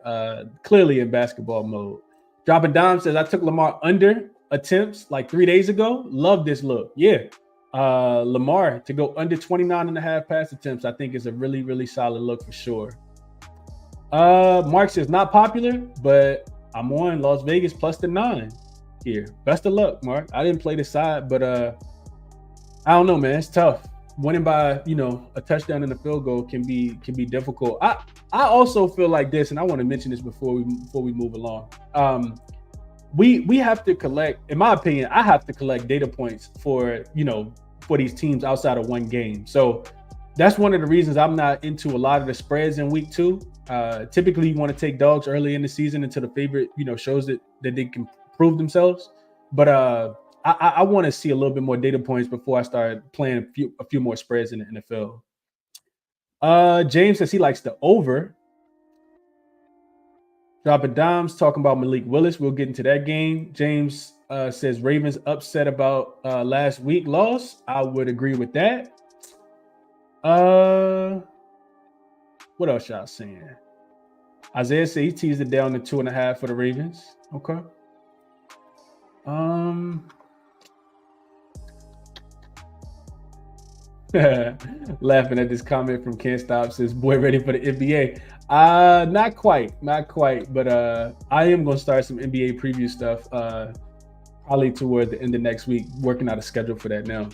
Clearly in basketball mode. Dropping Dime says I took Lamar under attempts like 3 days ago. Love this look. Yeah. Lamar to go under 29.5 pass attempts, I think is a really, really solid look for sure. Mark says not popular, but I'm on Las Vegas +9 here. Best of luck, Mark. I didn't play the side, but I don't know, man. It's tough. Winning by a touchdown and a field goal can be difficult. I also feel like this, and I want to mention this before we move along. We have to collect, in my opinion, I have to collect data points for these teams outside of one game. So that's one of the reasons I'm not into a lot of the spreads in week 2. Typically you want to take dogs early in the season until the favorite shows that they can prove themselves. But I want to see a little bit more data points before I start playing a few more spreads in the NFL. James says he likes the over. Dropping Dimes talking about Malik Willis. We'll get into that game. James says Ravens upset about last week loss. I would agree with that. What else y'all saying? Isaiah said he teased it down to 2.5 for the Ravens. Okay. Laughing at this comment from Can't Stop says, boy, ready for the NBA. Not quite, but I am going to start some NBA preview stuff probably toward the end of next week, working out a schedule for that now.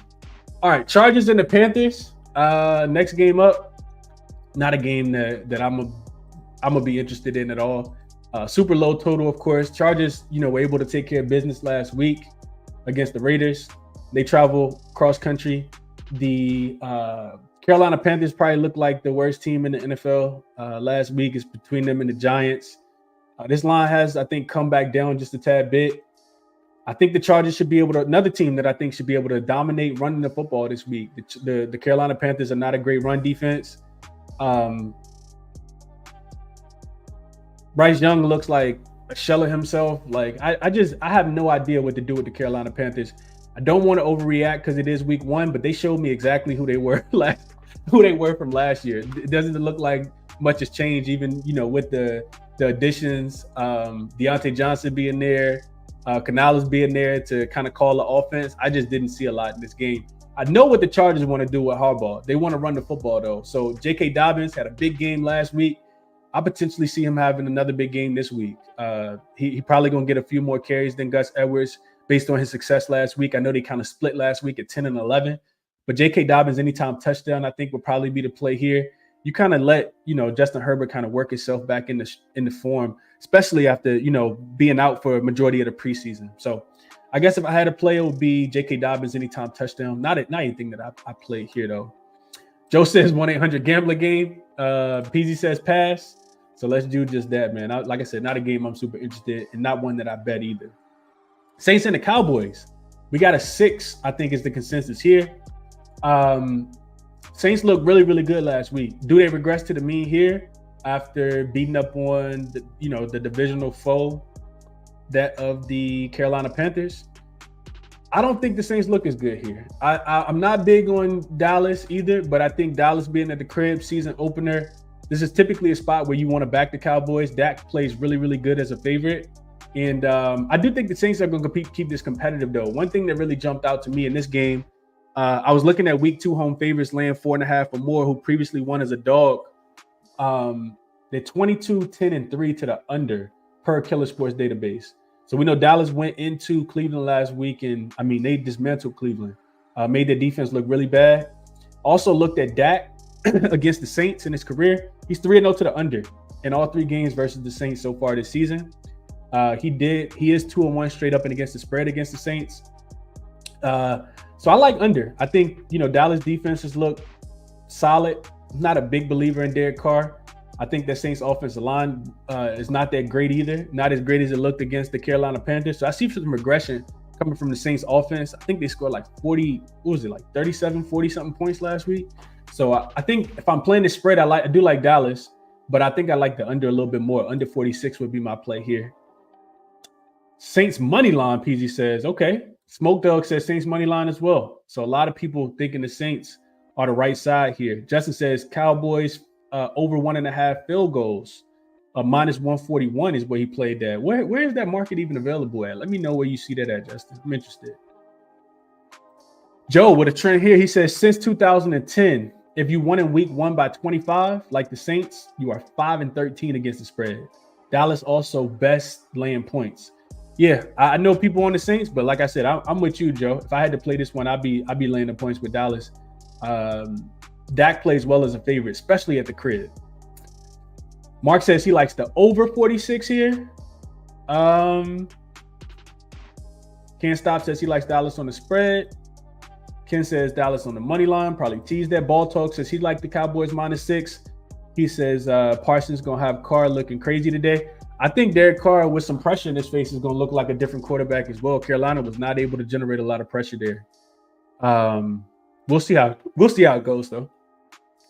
All right, Chargers and the Panthers. Next game up. Not a game that I'm gonna be interested in at all. Super low total, of course. Chargers, were able to take care of business last week against the Raiders. They travel cross country. The Carolina Panthers probably looked like the worst team in the NFL last week. It's between them and the Giants. This line has, I think, come back down just a tad bit. I think the Chargers should be able to, another team that I think should be able to dominate running the football this week. The Carolina Panthers are not a great run defense. Bryce Young looks like a shell of himself. Like I have no idea what to do with the Carolina Panthers. I don't want to overreact because it is week 1, but they showed me exactly who they were from last year. It doesn't look like much has changed, even, with the additions, Deontay Johnson being there, Canales being there to kind of call the offense. I just didn't see a lot in this game. I know what the Chargers want to do with Harbaugh. They want to run the football, though. So J.K. Dobbins had a big game last week. I potentially see him having another big game this week. He probably going to get a few more carries than Gus Edwards based on his success last week. I know they kind of split last week at 10 and 11. But J.K. Dobbins, anytime touchdown, I think will probably be the play here. You kind of let, Justin Herbert kind of work himself back in the form, especially after, being out for a majority of the preseason. So I guess if I had to play, it would be J.K. Dobbins anytime touchdown. Not anything that I played here, though. Joe says 1-800-GAMBLER game. PZ says pass. So let's do just that, man. Like I said, not a game I'm super interested in, and not one that I bet either. Saints and the Cowboys. We got a 6, I think, is the consensus here. Saints looked really, really good last week. Do they regress to the mean here after beating up on the divisional foe, that of the Carolina Panthers? I don't think the Saints look as good here. I'm not big on Dallas either, but I think Dallas being at the crib season opener, this is typically a spot where you want to back the Cowboys. Dak plays really, really good as a favorite. And I do think the Saints are going to keep this competitive, though. One thing that really jumped out to me in this game, I was looking at week 2 home favorites laying 4.5 or more, who previously won as a dog. They're 22, 10, and 3 to the under per Killer Sports database. So we know Dallas went into Cleveland last week, and they dismantled Cleveland, made their defense look really bad. Also looked at Dak against the Saints in his career. He's 3-0 to the under in all 3 games versus the Saints so far this season. He is 2-1 straight up and against the spread against the Saints. So I like under. I think, Dallas defenses look solid. I'm not a big believer in Derek Carr. I think that Saints offensive line is not that great either. Not as great as it looked against the Carolina Panthers. So I see some regression coming from the Saints offense. I think they scored like 37, 40 something points last week. So I think if I'm playing the spread, I do like Dallas, but I think I like the under a little bit more. Under 46 would be my play here. Saints money line, PG says. Okay. Smoke Dog says Saints money line as well. So a lot of people thinking the Saints are the right side here. Justin says Cowboys over 1.5 field goals. Minus 141 is where he played that. Where is that market even available at? Let me know where you see that at, Justin. I'm interested. Joe, with a trend here, he says since 2010, if you won in week 1 by 25, like the Saints, you are 5-13 against the spread. Dallas also best laying points. Yeah, I know people on the Saints, but like I said, I'm with you, Joe. If I had to play this one, I'd be laying the points with Dallas. Dak plays well as a favorite, especially at the crib. Mark says he likes the over 46 here. Can't Stop says he likes Dallas on the spread. Ken says Dallas on the money line, probably tease that. Ball Talk says he liked the Cowboys -6. He says Parsons going to have Carr looking crazy today. I think Derek Carr with some pressure in his face is going to look like a different quarterback as well. Carolina was not able to generate a lot of pressure there. We'll see how it goes, though.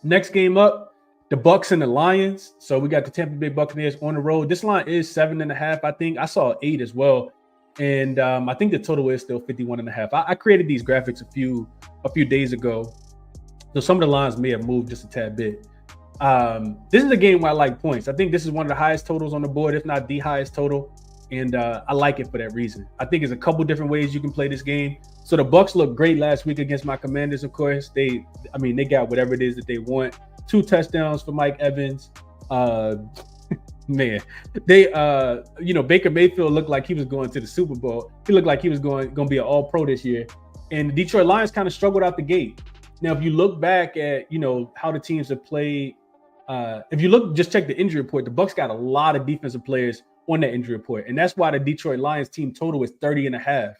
Next game up, the Bucks and the Lions. So we got the Tampa Bay Buccaneers on the road. This line is 7.5, I think. I saw 8 as well. And I think the total is still 51.5. I created these graphics a few days ago. So some of the lines may have moved just a tad bit. This is a game where I like points. I think this is one of the highest totals on the board, if not the highest total. And I like it for that reason. I think there's a couple different ways you can play this game. So the Bucks looked great last week against my Commanders, of course. They got whatever it is that they want. 2 touchdowns for Mike Evans. Man, Baker Mayfield looked like he was going to the Super Bowl. He looked like he was going to be an all-pro this year. And the Detroit Lions kind of struggled out the gate. Now, if you look back at, how the teams have played, just check the injury report, the Bucks got a lot of defensive players on that injury report. And that's why the Detroit Lions team total is 30.5.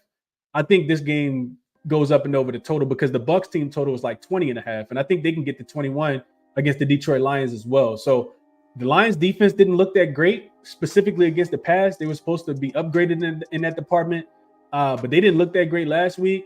I think this game goes up and over the total because the Bucks team total is like 20.5. And I think they can get to 21 against the Detroit Lions as well. So the Lions defense didn't look that great, specifically against the pass. They were supposed to be upgraded in that department, but they didn't look that great last week.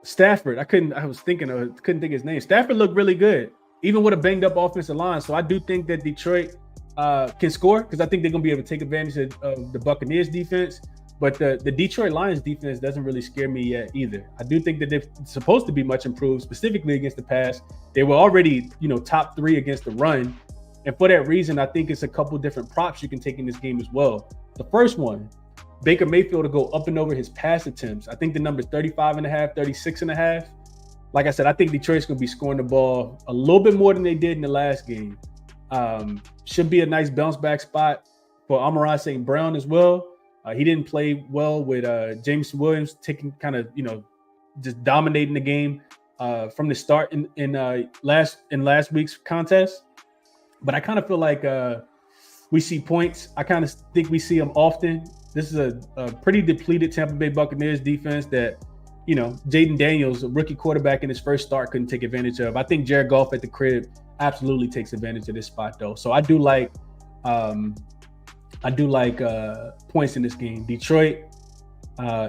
Stafford, couldn't think of his name. Stafford looked really good, even with a banged up offensive line. So I do think that Detroit can score because I think they're going to be able to take advantage of the Buccaneers defense. But the Detroit Lions defense doesn't really scare me yet either. I do think that they're supposed to be much improved, specifically against the pass. They were already, top 3 against the run. And for that reason, I think it's a couple different props you can take in this game as well. The first one, Baker Mayfield to go up and over his pass attempts. I think the number's 35.5, 36.5. Like I said, I think Detroit's going to be scoring the ball a little bit more than they did in the last game. Should be a nice bounce back spot for Amon-Ra St. Brown as well. He didn't play well with James Williams taking just dominating the game from the start in last week's contest. But I kind of feel like we see points. I kind of think we see them often. This is a pretty depleted Tampa Bay Buccaneers defense that, Jaden Daniels, a rookie quarterback in his first start, couldn't take advantage of. I think Jared Goff at the crib absolutely takes advantage of this spot, though. So I do like points in this game. Detroit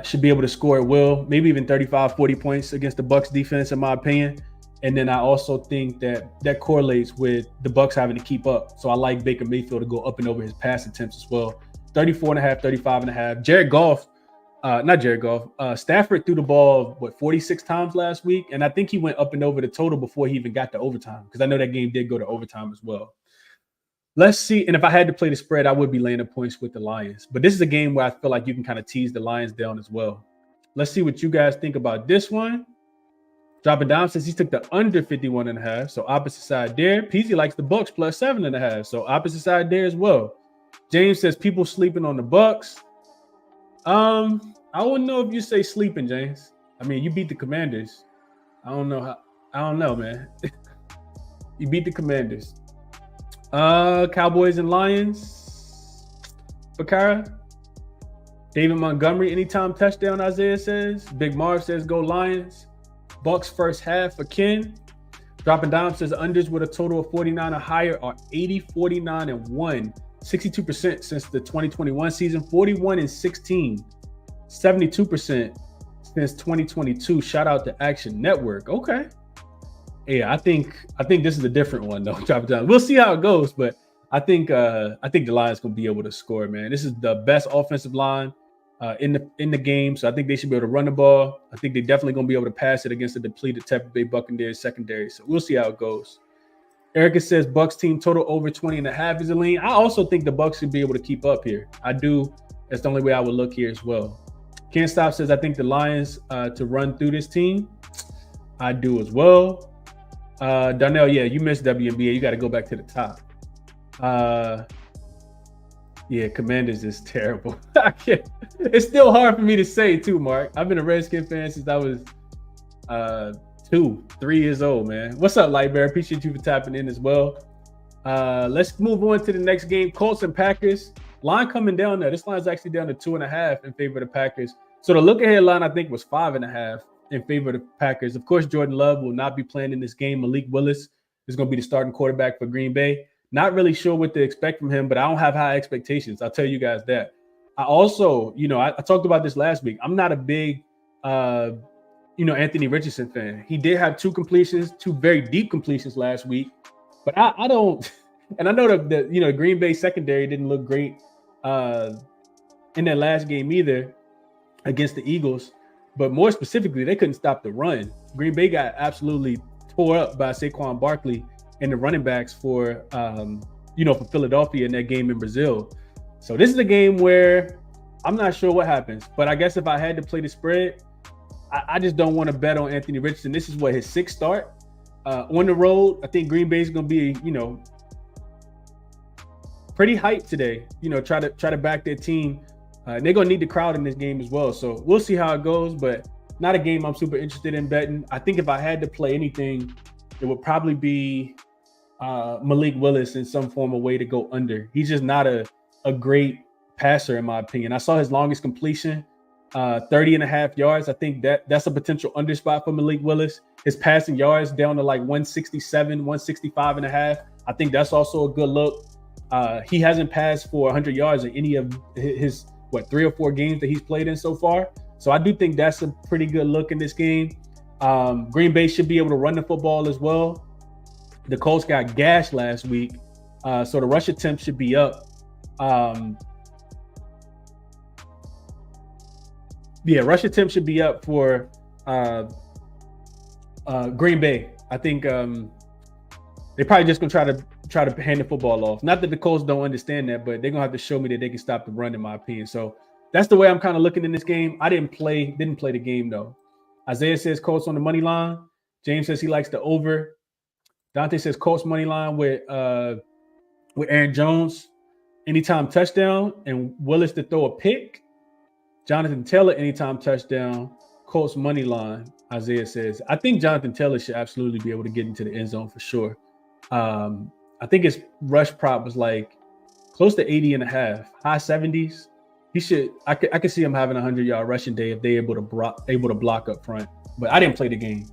should be able to score at will, maybe even 35, 40 points against the Bucks defense, in my opinion. And then I also think that correlates with the Bucks having to keep up. So I like Baker Mayfield to go up and over his pass attempts as well. 34.5, 35.5. Stafford threw the ball, 46 times last week? And I think he went up and over the total before he even got to overtime, because I know that game did go to overtime as well. Let's see. And if I had to play the spread, I would be laying the points with the Lions. But this is a game where I feel like you can kind of tease the Lions down as well. Let's see what you guys think about this one. Dropping down says he took the under 51.5. So opposite side there. Peasy likes the Bucks plus 7.5. So opposite side there as well. James says people sleeping on the Bucks. I wouldn't know if you say sleeping, James. I mean, you beat the Commanders. I don't know, man. You beat the Commanders. Cowboys and Lions. Bakara. David Montgomery, anytime touchdown, Isaiah says. Big Marv says go Lions. Bucks first half for Ken. Dropping down says unders with a total of 49 or higher are 80, 49, and 1. 62% since the 2021 season, 41 and 16. 72% since 2022. Shout out to Action Network. Okay. Yeah, I think this is a different one though. Dropping down. We'll see how it goes, but I think the Lions gonna be able to score, man. This is the best offensive line in the game, so I think they should be able to run the ball. I think they're definitely gonna be able to pass it against the depleted Tampa Bay Buccaneers secondary. So we'll see how it goes. Erica says Bucks team total over 20.5 is a lean. I also think the Bucks should be able to keep up here. I do. That's the only way I would look here as well. Can't Stop says I think the Lions to run through this team. I do as well. Darnell, yeah, you missed WNBA. You got to go back to the top. Yeah, Commanders is terrible. I can't. It's still hard for me to say too, Mark. I've been a Redskin fan since I was 3 years old, man. What's up, Lightbear? Appreciate you for tapping in as well. Let's move on to the next game. Colts and Packers. Line coming down there. This line is actually down to 2.5 in favor of the Packers. So the look-ahead line, I think, was 5.5 in favor of the Packers. Of course, Jordan Love will not be playing in this game. Malik Willis is going to be the starting quarterback for Green Bay. Not really sure what to expect from him, but I don't have high expectations. I'll tell you guys that. I also, I talked about this last week. I'm not a big, Anthony Richardson fan. He did have two very deep completions last week, but I don't. And I know that Green Bay secondary didn't look great in that last game either against the Eagles. But more specifically, they couldn't stop the run. Green Bay got absolutely tore up by Saquon Barkley and the running backs for Philadelphia in that game in Brazil. So this is a game where I'm not sure what happens. But I guess if I had to play the spread, I just don't want to bet on Anthony Richardson. This is his sixth start on the road. I think Green Bay is going to be, pretty hyped today. Try to back their team. They're going to need the crowd in this game as well. So we'll see how it goes, but not a game I'm super interested in betting. I think if I had to play anything, it would probably be Malik Willis in some form of way to go under. He's just not a great passer, in my opinion. I saw his longest completion, 30.5 yards. I think that's a potential under spot for Malik Willis. His passing yards down to like 167, 165.5. I think that's also a good look. He hasn't passed for 100 yards in any of his 3 or 4 games that he's played in so far. So I do think that's a pretty good look in this game. Green Bay should be able to run the football as well. The Colts got gashed last week, so the rush attempt should be up. Yeah, rush attempt should be up for Green Bay. I think they're probably just gonna try to hand the football off. Not that the Colts don't understand that, but they're gonna have to show me that they can stop the run, in my opinion. So that's the way I'm kind of looking in this game. I didn't play the game though. Isaiah says Colts on the money line. James says he likes the over. Dante says Colts money line with Aaron Jones, anytime touchdown, and Willis to throw a pick. Jonathan Taylor, anytime touchdown. Colts money line, Isaiah says. I think Jonathan Taylor should absolutely be able to get into the end zone for sure. I think his rush prop was like close to 80.5, high 70s. He should. I could see him having a 100-yard rushing day if they're able to block up front. But I didn't play the game.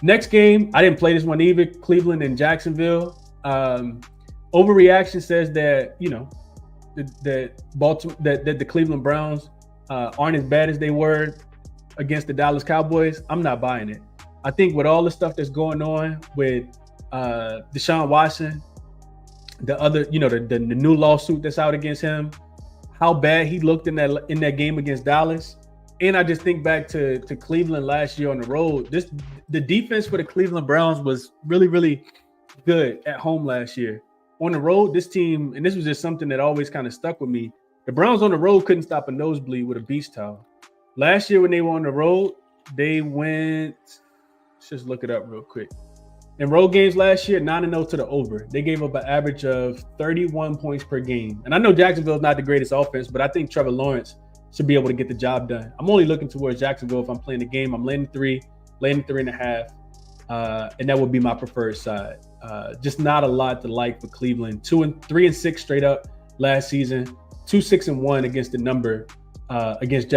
Next game, I didn't play this one either. Cleveland and Jacksonville. Overreaction says that that the Cleveland Browns aren't as bad as they were against the Dallas Cowboys. I'm not buying it. I think with all the stuff that's going on with Deshaun Watson, the other, the new lawsuit that's out against him, how bad he looked in that game against Dallas. And I just think back to Cleveland last year on the road. The defense for the Cleveland Browns was really, really good at home last year. On the road, this team, and this was just something that always kind of stuck with me, the Browns on the road couldn't stop a nosebleed with a beach towel. Last year when they were on the road, they went, let's just look it up real quick. In road games last year, 9-0 to the over. They gave up an average of 31 points per game. And I know Jacksonville's not the greatest offense, but I think Trevor Lawrence should be able to get the job done. I'm only looking towards Jacksonville if I'm playing the game. I'm laying 3.5, and that would be my preferred side. Just not a lot to like for Cleveland. 3-6 straight up last season. 2-6-1 against the number against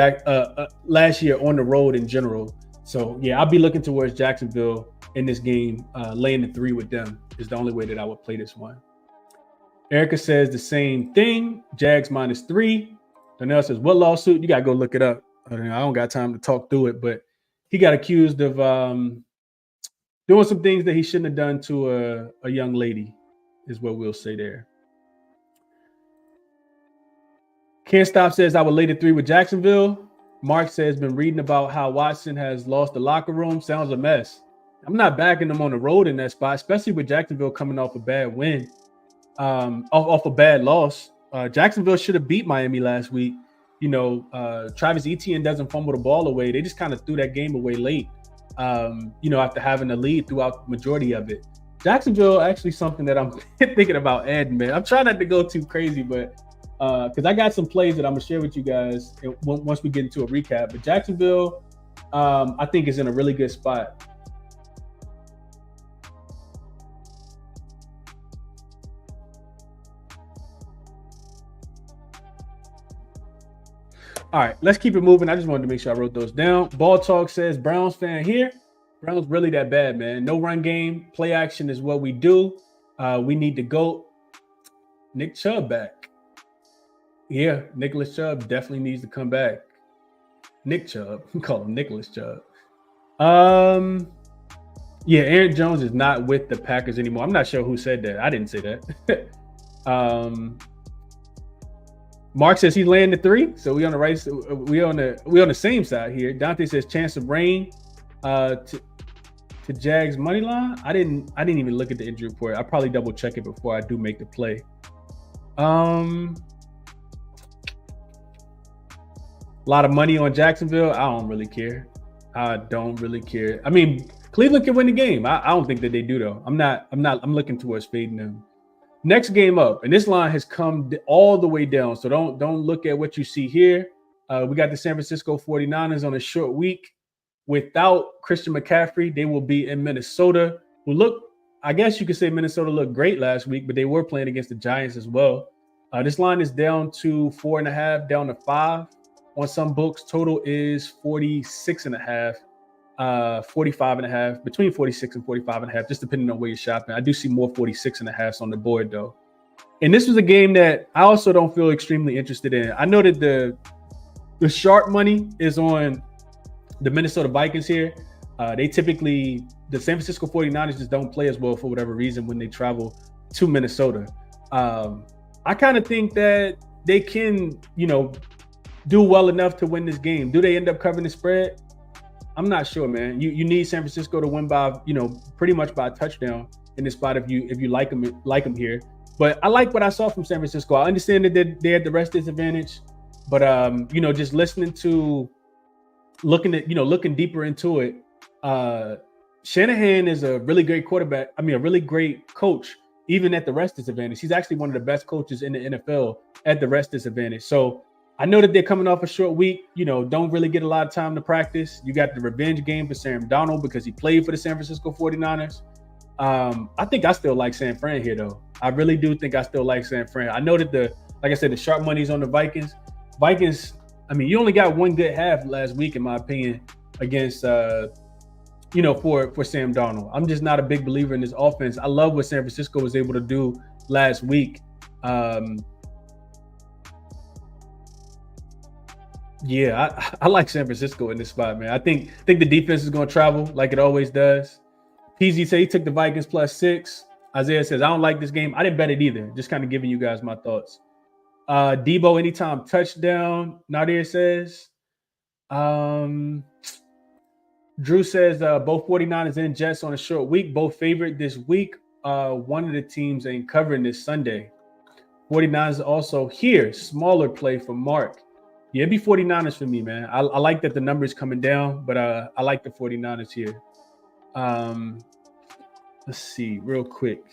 last year on the road in general. So yeah, I'll be looking towards Jacksonville in this game. Laying the 3 with them is the only way that I would play this one. Erica says the same thing. Jags -3. Donnell says, what lawsuit? You got to go look it up. I don't got time to talk through it, but he got accused of doing some things that he shouldn't have done to a young lady, is what we'll say there. Can't Stop says, I would lay the 3 with Jacksonville. Mark says, been reading about how Watson has lost the locker room. Sounds a mess. I'm not backing them on the road in that spot, especially with Jacksonville coming off a bad win, off a bad loss. Jacksonville should have beat Miami last week. Travis Etienne doesn't fumble the ball away. They just kind of threw that game away late, after having the lead throughout the majority of it. Jacksonville, actually something that I'm thinking about adding, man. I'm trying not to go too crazy, but because I got some plays that I'm going to share with you guys once we get into a recap. But Jacksonville, I think, is in a really good spot. All right, let's keep it moving. I just wanted to make sure I wrote those down. Ball Talk says, Browns fan here. Browns really that bad, man. No run game. Play action is what we do. We need to go. Nick Chubb back. Yeah, Nicholas Chubb definitely needs to come back. Nick Chubb. We call him Nicholas Chubb. Yeah, Aaron Jones is not with the Packers anymore. I'm not sure who said that. I didn't say that. Mark says he's laying the 3, so we on the right. We on the same side here. Dante says chance of rain to Jags money line. I didn't even look at the injury report. I probably double check it before I do make the play. A lot of money on Jacksonville. I don't really care. I mean, Cleveland can win the game. I don't think that they do though. I'm looking towards fading them. Next game up, and this line has come all the way down, so don't look at what you see here. We got the San Francisco 49ers on a short week. Without Christian McCaffrey, they will be in Minnesota, who I guess you could say Minnesota looked great last week, but they were playing against the Giants as well. This line is down to 4.5, down to 5. On some books, total is 46.5. 45.5, between 46 and 45.5, just depending on where you're shopping. I do see more 46.5s on the board though. And this was a game that I also don't feel extremely interested in. I know that the sharp money is on the Minnesota Vikings here. The San Francisco 49ers just don't play as well for whatever reason when they travel to Minnesota. I kind of think that they can, do well enough to win this game. Do they end up covering the spread? I'm not sure, man. You need San Francisco to win by, pretty much by a touchdown in this spot if you like them here. But I like what I saw from San Francisco. I understand that they had the rest disadvantage, but just looking deeper into it, Shanahan is a really great quarterback. I mean, a really great coach, even at the rest disadvantage. He's actually one of the best coaches in the NFL at the rest disadvantage. So I know that they're coming off a short week, don't really get a lot of time to practice. You got the revenge game for Sam Darnold because he played for the San Francisco 49ers. I think I still like San Fran here, though. I really do think I still like San Fran. I know that like I said, the sharp money's on the Vikings. Vikings, I mean, you only got one good half last week, in my opinion, against, for Sam Darnold. I'm just not a big believer in this offense. I love what San Francisco was able to do last week. I like San Francisco in this spot, man. I think the defense is going to travel like it always does. PZ said he took the Vikings +6. Isaiah says, I don't like this game. I didn't bet it either. Just kind of giving you guys my thoughts. Debo anytime touchdown. Nadir says. Drew says both 49ers and Jets on a short week. Both favored this week. One of the teams ain't covering this Sunday. 49ers also here. Smaller play for Mark. Yeah, it'd be 49ers for me, man. I like that the number's coming down, but I like the 49ers here. Let's see real quick.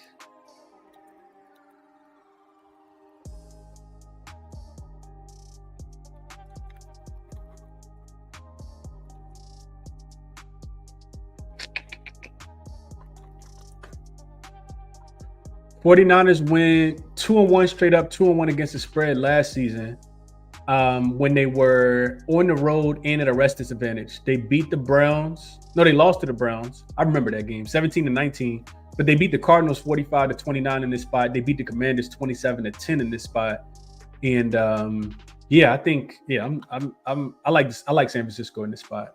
'49ers went 2-1 straight up, 2-1 against the spread last season. When they were on the road and at a rest disadvantage. They beat the Browns. No, they lost to the Browns. I remember that game, 17-19. But they beat the Cardinals 45-29 in this spot. They beat the Commanders 27-10 in this spot. And I like San Francisco in this spot.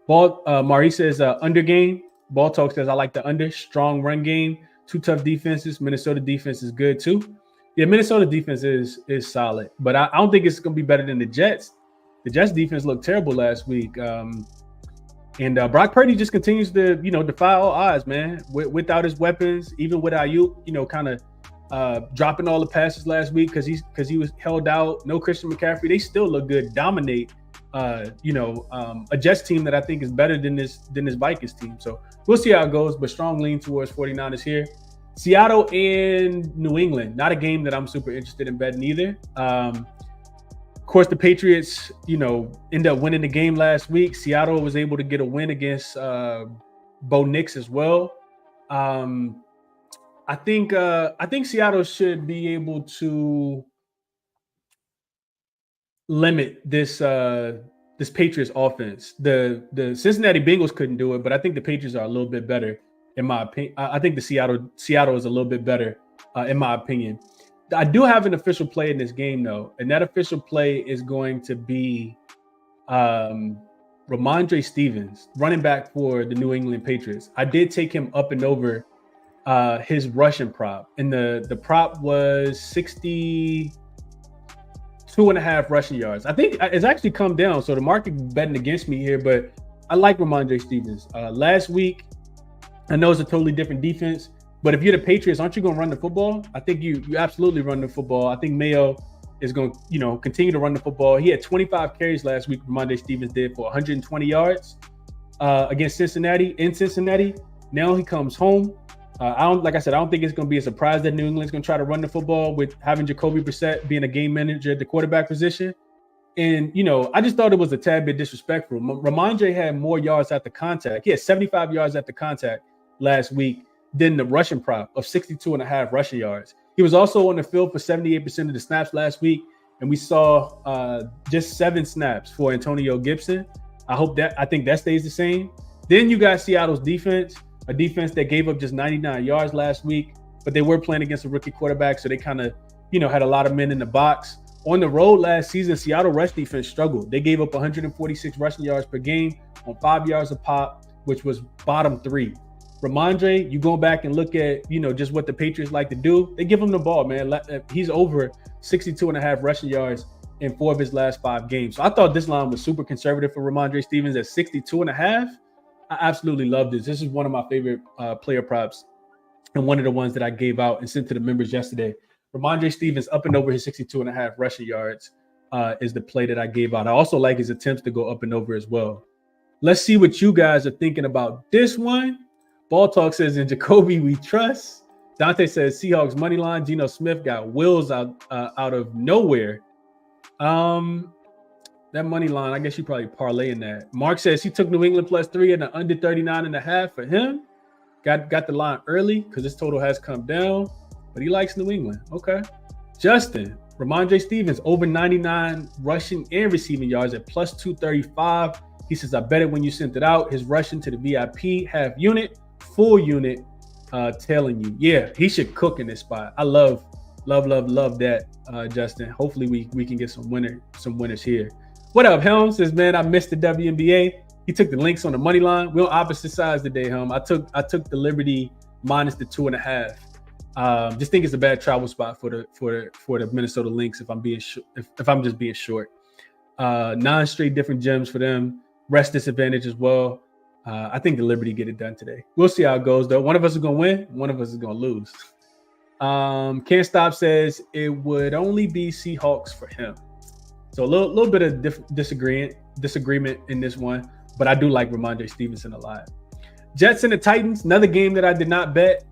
Marie says under game. Ball Talk says I like the under. Strong run game. Two tough defenses. Minnesota defense is good too. Yeah, Minnesota defense is solid, but I don't think it's going to be better than the Jets. The Jets defense looked terrible last week. And Brock Purdy just continues to, defy all odds, man. Without his weapons, even with Ayuk, kind of dropping all the passes last week because he was held out. No Christian McCaffrey. They still look good. Dominate, a Jets team that I think is better than this Vikings team. So we'll see how it goes, but strong lean towards 49ers here. Seattle and New England, not a game that I'm super interested in betting either. Of course, the Patriots, end up winning the game last week. Seattle was able to get a win against Bo Nix as well. I think Seattle should be able to limit this Patriots offense. The Cincinnati Bengals couldn't do it, but I think the Patriots are a little bit better. In my opinion, I think the Seattle is a little bit better, in my opinion. I do have an official play in this game, though, and that official play is going to be Ramondre Stevens, running back for the New England Patriots. I did take him up and over his rushing prop, and the prop was 62.5 rushing yards. I think it's actually come down, so the market betting against me here, but I like Ramondre Stevens. Last week, I know it's a totally different defense, but if you're the Patriots, aren't you going to run the football? I think you absolutely run the football. I think Mayo is going to, continue to run the football. He had 25 carries last week. Ramondre Stevens did for 120 yards against Cincinnati. In Cincinnati, now he comes home. I don't think it's going to be a surprise that New England's going to try to run the football with having Jacoby Brissett being a game manager at the quarterback position. And, I just thought it was a tad bit disrespectful. Ramondre had more yards at the contact. He had 75 yards at the contact last week than the rushing prop of 62.5 rushing yards. He was also on the field for 78% of the snaps last week, and we saw just 7 snaps for Antonio Gibson. I think that stays the same. Then you got Seattle's defense, a defense that gave up just 99 yards last week, but they were playing against a rookie quarterback, so they kind of, had a lot of men in the box. On the road last season, Seattle rush defense struggled. They gave up 146 rushing yards per game on 5 yards a pop, which was bottom 3. Ramondre, you go back and look at, just what the Patriots like to do. They give him the ball, man. He's over 62.5 rushing yards in 4 of his last 5 games. So I thought this line was super conservative for Ramondre Stevens at 62.5. I absolutely love this. This is one of my favorite player props and one of the ones that I gave out and sent to the members yesterday. Ramondre Stevens up and over his 62.5 rushing yards is the play that I gave out. I also like his attempts to go up and over as well. Let's see what you guys are thinking about this one. Ball Talk says, in Jacoby we trust. Dante says, Seahawks money line. Geno Smith got Wills out of nowhere. That money line, I guess you probably parlay in that. Mark says he took New England +3 and the under 39.5 for him. Got the line early because his total has come down, but he likes New England. Okay. Justin, Ramondre Stevens over 99 rushing and receiving yards at +235. He says, I bet it when you sent it out. His rushing to the VIP half unit, full unit, tailing you. Yeah, he should cook in this spot. I love that, Justin. Hopefully we can get some winners here. What up, Helm? Says, man, I missed the WNBA. He took the Lynx on the money line. We're on opposite sides today, Helm. I took the Liberty minus the 2.5. Just think it's a bad travel spot for the Minnesota Lynx if I'm just being short. 9 straight different gems for them. Rest disadvantage as well. I think the Liberty get it done today. We'll see how it goes, though. One of us is going to win. One of us is going to lose. Can't Stop says it would only be Seahawks for him. So a little bit of disagreement in this one, but I do like Ramondre Stevenson a lot. Jets and the Titans, another game that I did not bet.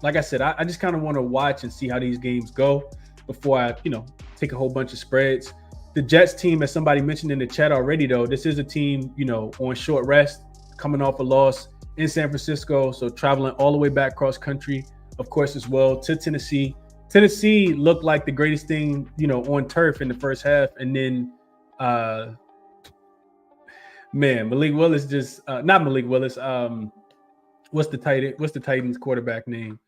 Like I said, I just kind of want to watch and see how these games go before I, take a whole bunch of spreads. The Jets team, as somebody mentioned in the chat already, though, this is a team, on short rest, coming off a loss in San Francisco, so traveling all the way back cross country, of course, as well, to Tennessee. Tennessee looked like the greatest thing, on turf in the first half, and then, Malik Willis just not Malik Willis. What's the Titans quarterback name?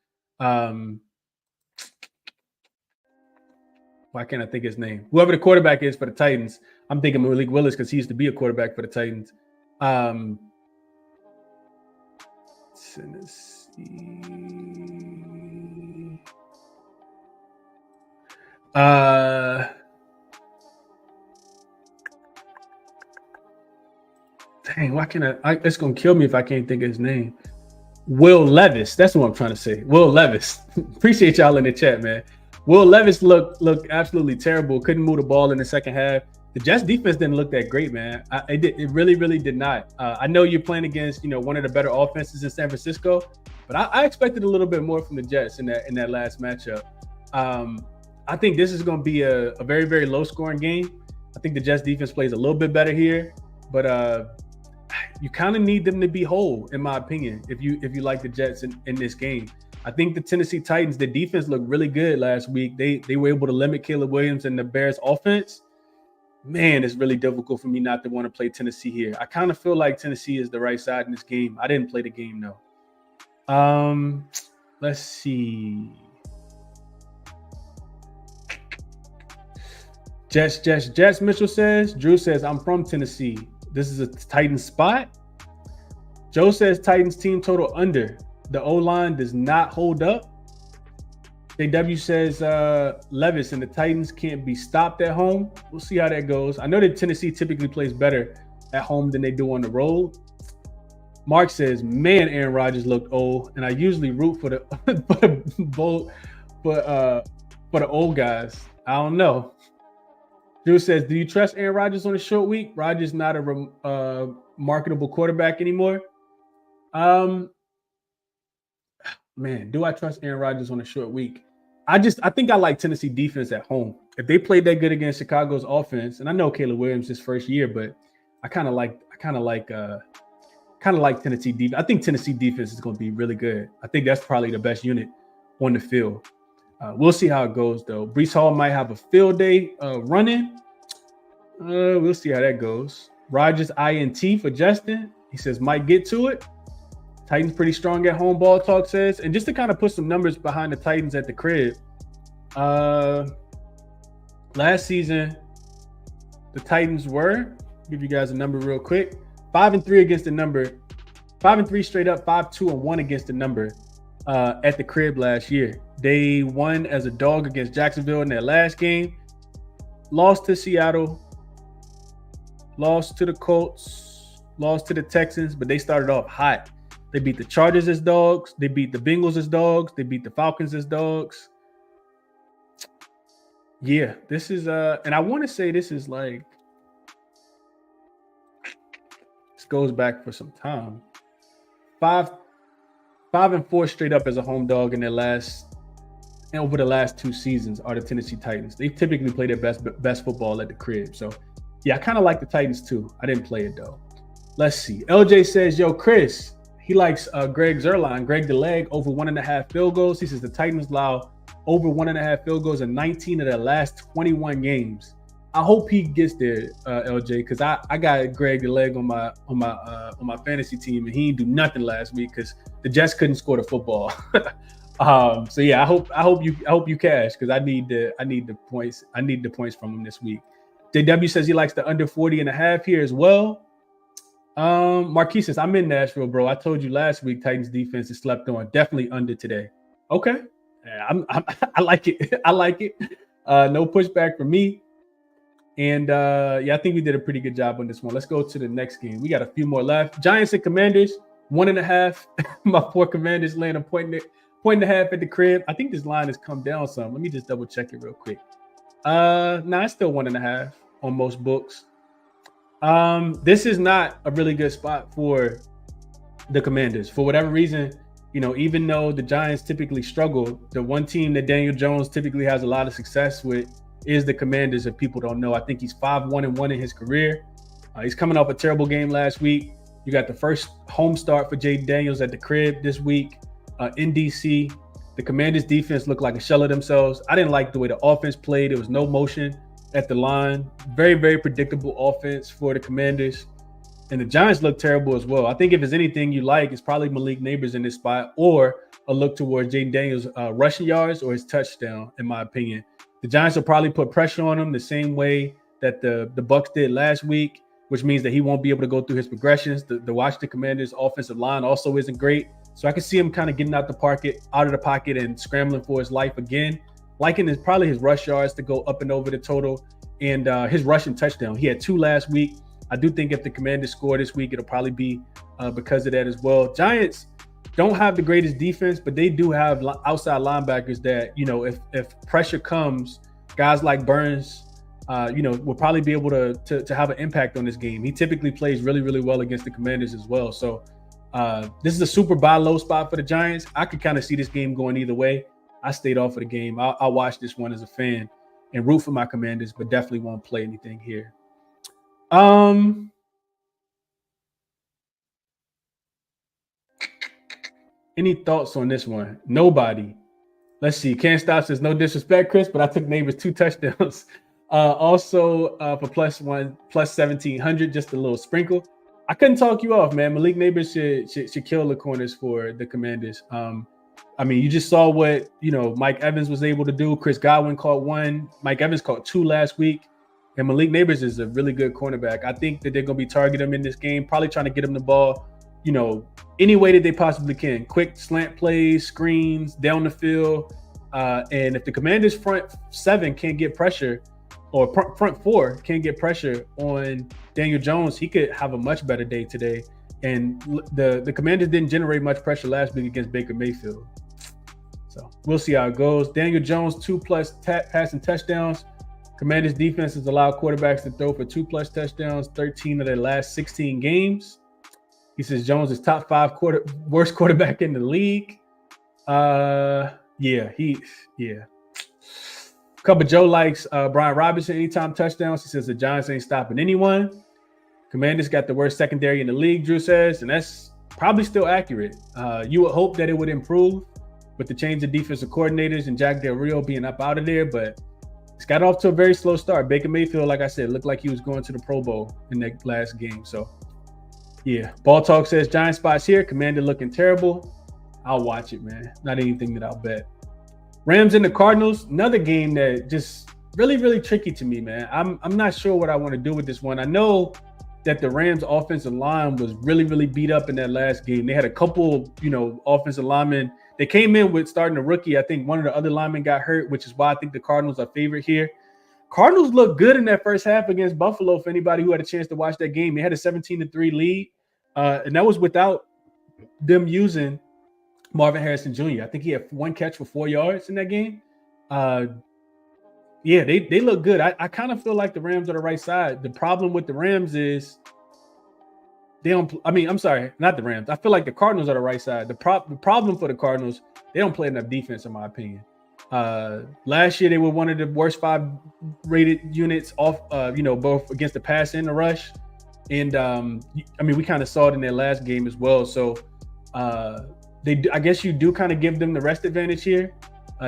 Why can't I think his name? Whoever the quarterback is for the Titans, I'm thinking Malik Willis because he used to be a quarterback for the Titans. Tennessee. Dang, why can't I? It's gonna kill me if I can't think of his name. Will Levis. That's what I'm trying to say. Will Levis. Appreciate y'all in the chat, man. Will Levis looked absolutely terrible. Couldn't move the ball in the second half. The Jets defense didn't look that great, man. It really did not. I know you're playing against, one of the better offenses in San Francisco, but I expected a little bit more from the Jets in that last matchup. I think this is going to be a very, very low scoring game. I think the Jets defense plays a little bit better here, but you kind of need them to be whole, in my opinion, if you like the Jets in this game. I think the Tennessee Titans, the defense looked really good last week. They were able to limit Caleb Williams and the Bears offense. Man, it's really difficult for me not to want to play Tennessee here. I kind of feel like Tennessee is the right side in this game. I didn't play the game, though. Let's see. Jets, Mitchell says. Drew says, I'm from Tennessee. This is a Titans spot. Joe says Titans team total under. The O-line does not hold up. JW says Levis and the Titans can't be stopped at home. We'll see how that goes. I know that Tennessee typically plays better at home than they do on the road. Mark says, man, Aaron Rodgers looked old, and I usually root for the for the old guys. I don't know. Drew says, do you trust Aaron Rodgers on a short week? Rodgers not a marketable quarterback anymore. Man, do I trust Aaron Rodgers on a short week? I think I like Tennessee defense at home. If they played that good against Chicago's offense, and I know Caleb Williams his first year, but I kind of like Tennessee defense. I think Tennessee defense is going to be really good. I think that's probably the best unit on the field. We'll see how it goes, though. Breece Hall might have a field day running. We'll see how that goes. Rodgers INT for Justin. He says might get to it. Titans pretty strong at home, Ball Talk says. And just to kind of put some numbers behind the Titans at the crib, last season, the Titans were, give you guys a number real quick, 5-3 against the number, 5-3 straight up, 5-2-1 against the number at the crib last year. They won as a dog against Jacksonville in their last game. lost to Seattle, lost to the Colts, lost to the Texans, but they started off hot. They beat the Chargers as dogs. They beat the Bengals as dogs. They beat the Falcons as dogs. Yeah, this is and I want to say this is like, this goes back for some time. 5-4 straight up as a home dog in their over the last 2 seasons are the Tennessee Titans. They typically play their best football at the crib. So yeah, I kind of like the Titans too. I didn't play it though. Let's see. LJ says, yo, Chris, he likes Greg Zuerlein, Greg the Leg, over 1.5 field goals. He says the Titans allow over 1.5 field goals in 19 of their last 21 games. I hope he gets there, LJ, because I got Greg the Leg on my fantasy team, and he didn't do nothing last week because the Jets couldn't score the football. So yeah, I hope you cash, because I need the points. I need the points from him this week. JW says he likes the under 40.5 here as well. Marquis says, I'm in Nashville, bro. I told you last week Titans defense is slept on. Definitely under today. Okay, yeah, I like it. I like it. No pushback from me. And yeah, I think we did a pretty good job on this one. Let's go to the next game. We got a few more left. Giants and Commanders, 1.5. My poor Commanders laying a point and a half at the crib. I think this line has come down some. Let me just double check it real quick. It's still 1.5 on most books. This is not a really good spot for the Commanders. For whatever reason, even though the Giants typically struggle, the one team that Daniel Jones typically has a lot of success with is the Commanders. If people don't know, I think he's 5-1-1 in his career. He's coming off a terrible game last week. You got the first home start for Jay Daniels at the crib this week in DC. The Commanders defense looked like a shell of themselves. I didn't like the way the offense played. There was no motion at the line. Very, very predictable offense for the Commanders. And the Giants look terrible as well. I think if there's anything you like, it's probably Malik Neighbors in this spot, or a look towards Jaden Daniels' rushing yards or his touchdown, in my opinion. The Giants will probably put pressure on him the same way that the Bucks did last week, which means that he won't be able to go through his progressions. The Washington Commanders' offensive line also isn't great. So I can see him kind of getting out of the pocket and scrambling for his life again. Liking probably his rush yards to go up and over the total, and his rushing touchdown. He had 2 last week. I do think if the Commanders score this week, it'll probably be because of that as well. Giants don't have the greatest defense, but they do have outside linebackers that, if pressure comes, guys like Burns, will probably be able to have an impact on this game. He typically plays really, really well against the Commanders as well. So this is a super buy low spot for the Giants. I could kind of see this game going either way. I stayed off of the game. I'll watch this one as a fan and root for my Commanders, but definitely won't play anything here. Any thoughts on this one? Nobody. Let's see. Can't Stop says, no disrespect, Chris, but I took Neighbors 2 touchdowns. Also for plus 1,700, just a little sprinkle. I couldn't talk you off, man. Malik Neighbors should kill the corners for the Commanders. You just saw what Mike Evans was able to do. Chris Godwin caught 1. Mike Evans caught 2 last week. And Malik Neighbors is a really good cornerback. I think that they're going to be targeting him in this game, probably trying to get him the ball, any way that they possibly can. Quick slant plays, screens, down the field. And if the Commanders front 7 can't get pressure, or front 4 can't get pressure on Daniel Jones, he could have a much better day today. And the Commanders didn't generate much pressure last week against Baker Mayfield. So we'll see how it goes. Daniel Jones, 2+ passing touchdowns. Commanders defense has allowed quarterbacks to throw for 2+ touchdowns, 13 of their last 16 games. He says Jones is top 5 worst quarterback in the league. Cup of Joe likes Brian Robinson anytime touchdowns. He says the Giants ain't stopping anyone. Commanders got the worst secondary in the league, Drew says, and that's probably still accurate. You would hope that it would improve with the change of defensive coordinators and Jack Del Rio being up out of there, but it's got off to a very slow start. Baker Mayfield, like I said, looked like he was going to the Pro Bowl in that last game. So, yeah. Ball Talk says Giant spots here. Commander looking terrible. I'll watch it, man. Not anything that I'll bet. Rams and the Cardinals, another game that just really, really tricky to me, man. I'm not sure what I want to do with this one. I know that the Rams offensive line was really, really beat up in that last game. They had a couple, offensive linemen. They came in with starting a rookie. I think one of the other linemen got hurt, which is why I think the Cardinals are favorite here. Cardinals looked good in that first half against Buffalo. For anybody who had a chance to watch that game, they had a 17-3 lead, and that was without them using Marvin Harrison Jr. I think he had 1 catch for 4 yards in that game. Yeah, they look good. I kind of feel like the Rams are the right side. The problem with the Rams is they don't. I mean, I'm sorry, not the Rams. I feel like the Cardinals are the right side. The problem for the Cardinals, they don't play enough defense, in my opinion. Last year they were one of the worst 5 rated units off. Both against the pass and the rush, and I mean we kind of saw it in their last game as well. So I guess you do kind of give them the rest advantage here.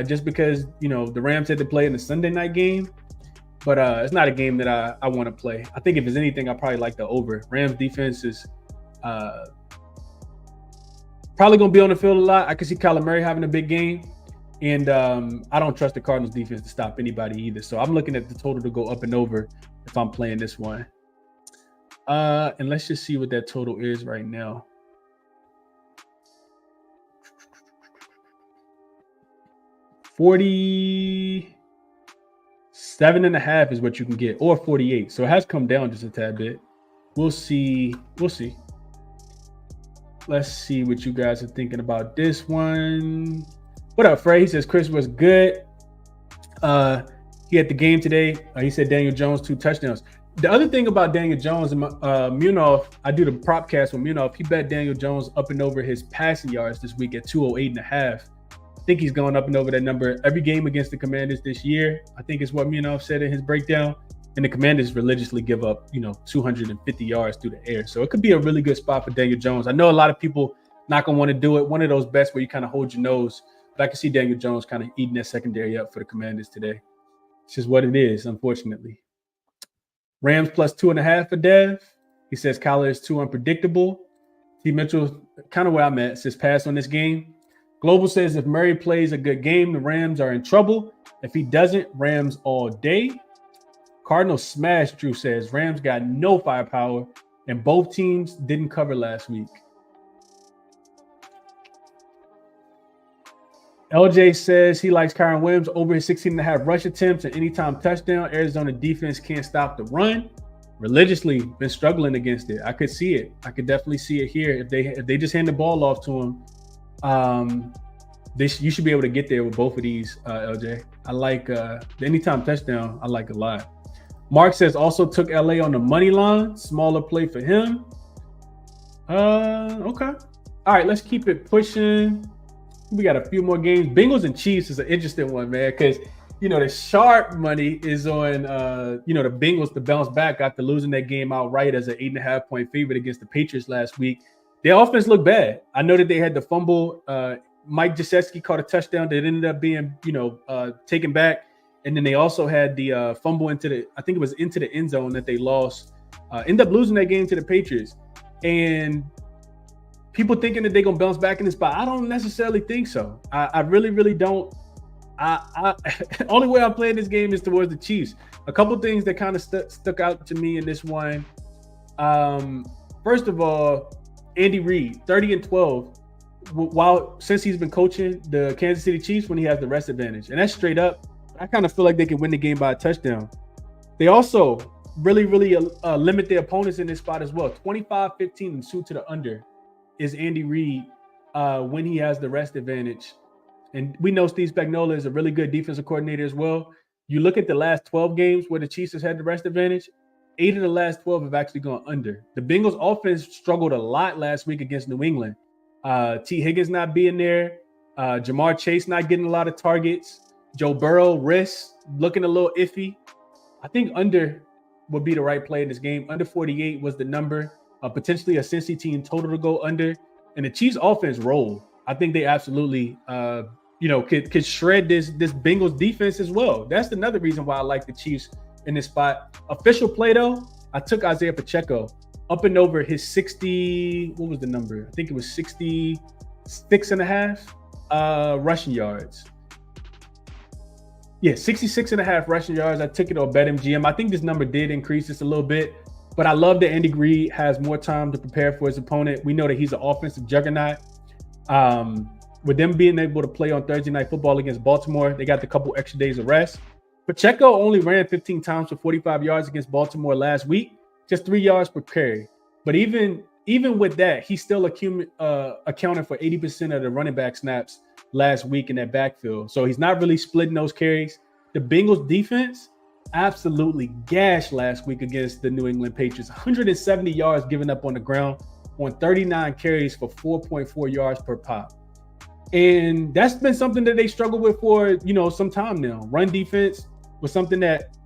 Just because, the Rams had to play in the Sunday night game. But it's not a game that I want to play. I think if there's anything, I probably like the over. Rams defense is probably going to be on the field a lot. I can see Kyler Murray having a big game. And I don't trust the Cardinals defense to stop anybody either. So I'm looking at the total to go up and over if I'm playing this one. And let's just see what that total is right now. 47.5 is what you can get, or 48. So it has come down just a tad bit. We'll see. Let's see what you guys are thinking about this one. What up, Frey? He says Chris was good. He had the game today. He said Daniel Jones 2 touchdowns. The other thing about Daniel Jones and Munaf, I do the prop cast with Munaf. He bet Daniel Jones up and over his passing yards this week at 208.5. I think he's going up and over that number every game against the Commanders this year. I think it's what Munaf said in his breakdown. And the Commanders religiously give up, 250 yards through the air. So it could be a really good spot for Daniel Jones. I know a lot of people not going to want to do it. One of those bets where you kind of hold your nose. But I can see Daniel Jones kind of eating that secondary up for the Commanders today. It's just what it is, unfortunately. Rams plus 2.5 for Dev. He says Kyler is too unpredictable. T. Mitchell, kind of where I'm at, says pass on this game. Global says if Murray plays a good game, the Rams are in trouble. If he doesn't, Rams all day. Cardinals smash, Drew says. Rams got no firepower, and both teams didn't cover last week. LJ says he likes Kyron Williams over his 16.5 rush attempts and anytime touchdown. Arizona defense can't stop the run. Religiously been struggling against it. I could see it. I could definitely see it here. If they just hand the ball off to him, you should be able to get there with both of these, LJ. I like the anytime touchdown. I like a lot. Mark says also took LA on the money line. Smaller play for him. Okay. All right, let's keep it pushing. We got a few more games. Bengals and Chiefs is an interesting one, man, because the sharp money is on the Bengals to bounce back after losing that game outright as an 8.5-point favorite against the Patriots last week. Their offense looked bad. I know that they had the fumble. Mike Gesicki caught a touchdown that ended up being, taken back. And then they also had the fumble into the end zone that they lost. End up losing that game to the Patriots. And people thinking that they're going to bounce back in this spot. I don't necessarily think so. I really, really don't. Only way I'm playing this game is towards the Chiefs. A couple things that kind of stuck out to me in this one. First of all, Andy Reid, 30-12. Since he's been coaching the Kansas City Chiefs when he has the rest advantage. And that's straight up. I kind of feel like they can win the game by a touchdown. They also really, really limit their opponents in this spot as well. 25-15 and suit to the under is Andy Reid when he has the rest advantage. And we know Steve Spagnuolo is a really good defensive coordinator as well. You look at the last 12 games where the Chiefs has had the rest advantage, 8 of the last 12 have actually gone under. The Bengals offense struggled a lot last week against New England. T. Higgins not being there. Jamar Chase not getting a lot of targets. Joe Burrow, wrist, looking a little iffy. I think under would be the right play in this game. Under 48 was the number. Potentially a Cincy team total to go under. And the Chiefs offense rolled. I think they absolutely, could shred this Bengals defense as well. That's another reason why I like the Chiefs in this spot. Official play, though, I took Isaiah Pacheco up and over his 60, what was the number? I think it was 66.5 rushing yards. Yeah, 66.5 rushing yards. I took it on BetMGM. I think this number did increase just a little bit, but I love that Andy Reid has more time to prepare for his opponent. We know that he's an offensive juggernaut. With them being able to play on Thursday Night Football against Baltimore, they got a couple extra days of rest. Pacheco only ran 15 times for 45 yards against Baltimore last week, just 3 yards per carry. But even with that, he still accounted for 80% of the running back snaps last week in that backfield. So he's not really splitting those carries. The Bengals defense absolutely gashed last week against the New England Patriots. 170 yards given up on the ground on 39 carries for 4.4 yards per pop. And that's been something that they struggled with for, some time now. Run defense was something that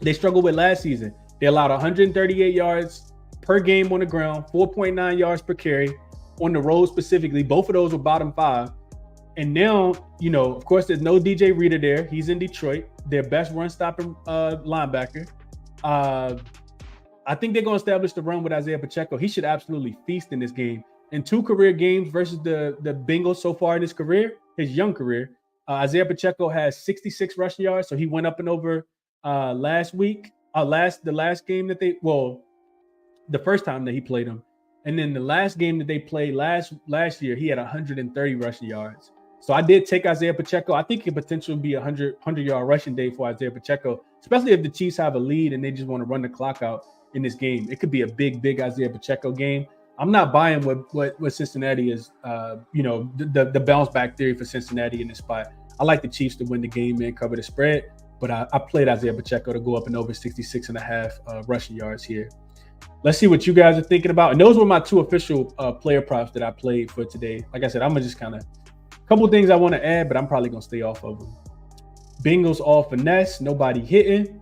they struggled with last season. They allowed 138 yards per game on the ground, 4.9 yards per carry on the road specifically. Both of those were bottom 5. And now, of course, there's no DJ Reader there. He's in Detroit, their best run-stopping linebacker. I think they're going to establish the run with Isaiah Pacheco. He should absolutely feast in this game. In 2 career games versus the Bengals so far in his career, his young career, Isaiah Pacheco has 66 rushing yards. So he went up and over last week. The last game that the first time that he played him. And then the last game that they played last year, he had 130 rushing yards. So I did take Isaiah Pacheco. I think it could potentially be a 100-yard rushing day for Isaiah Pacheco, especially if the Chiefs have a lead and they just want to run the clock out in this game. It could be a big Isaiah Pacheco game. I'm not buying what Cincinnati is, the bounce back theory for Cincinnati in this spot. I like the Chiefs to win the game and cover the spread, but I played Isaiah Pacheco to go up and over 66.5 rushing yards here. Let's see what you guys are thinking about. And those were my 2 official player props that I played for today. Like I said, I'm going to just kind of a couple things I want to add, but I'm probably going to stay off of them. Bengals all finesse, nobody hitting.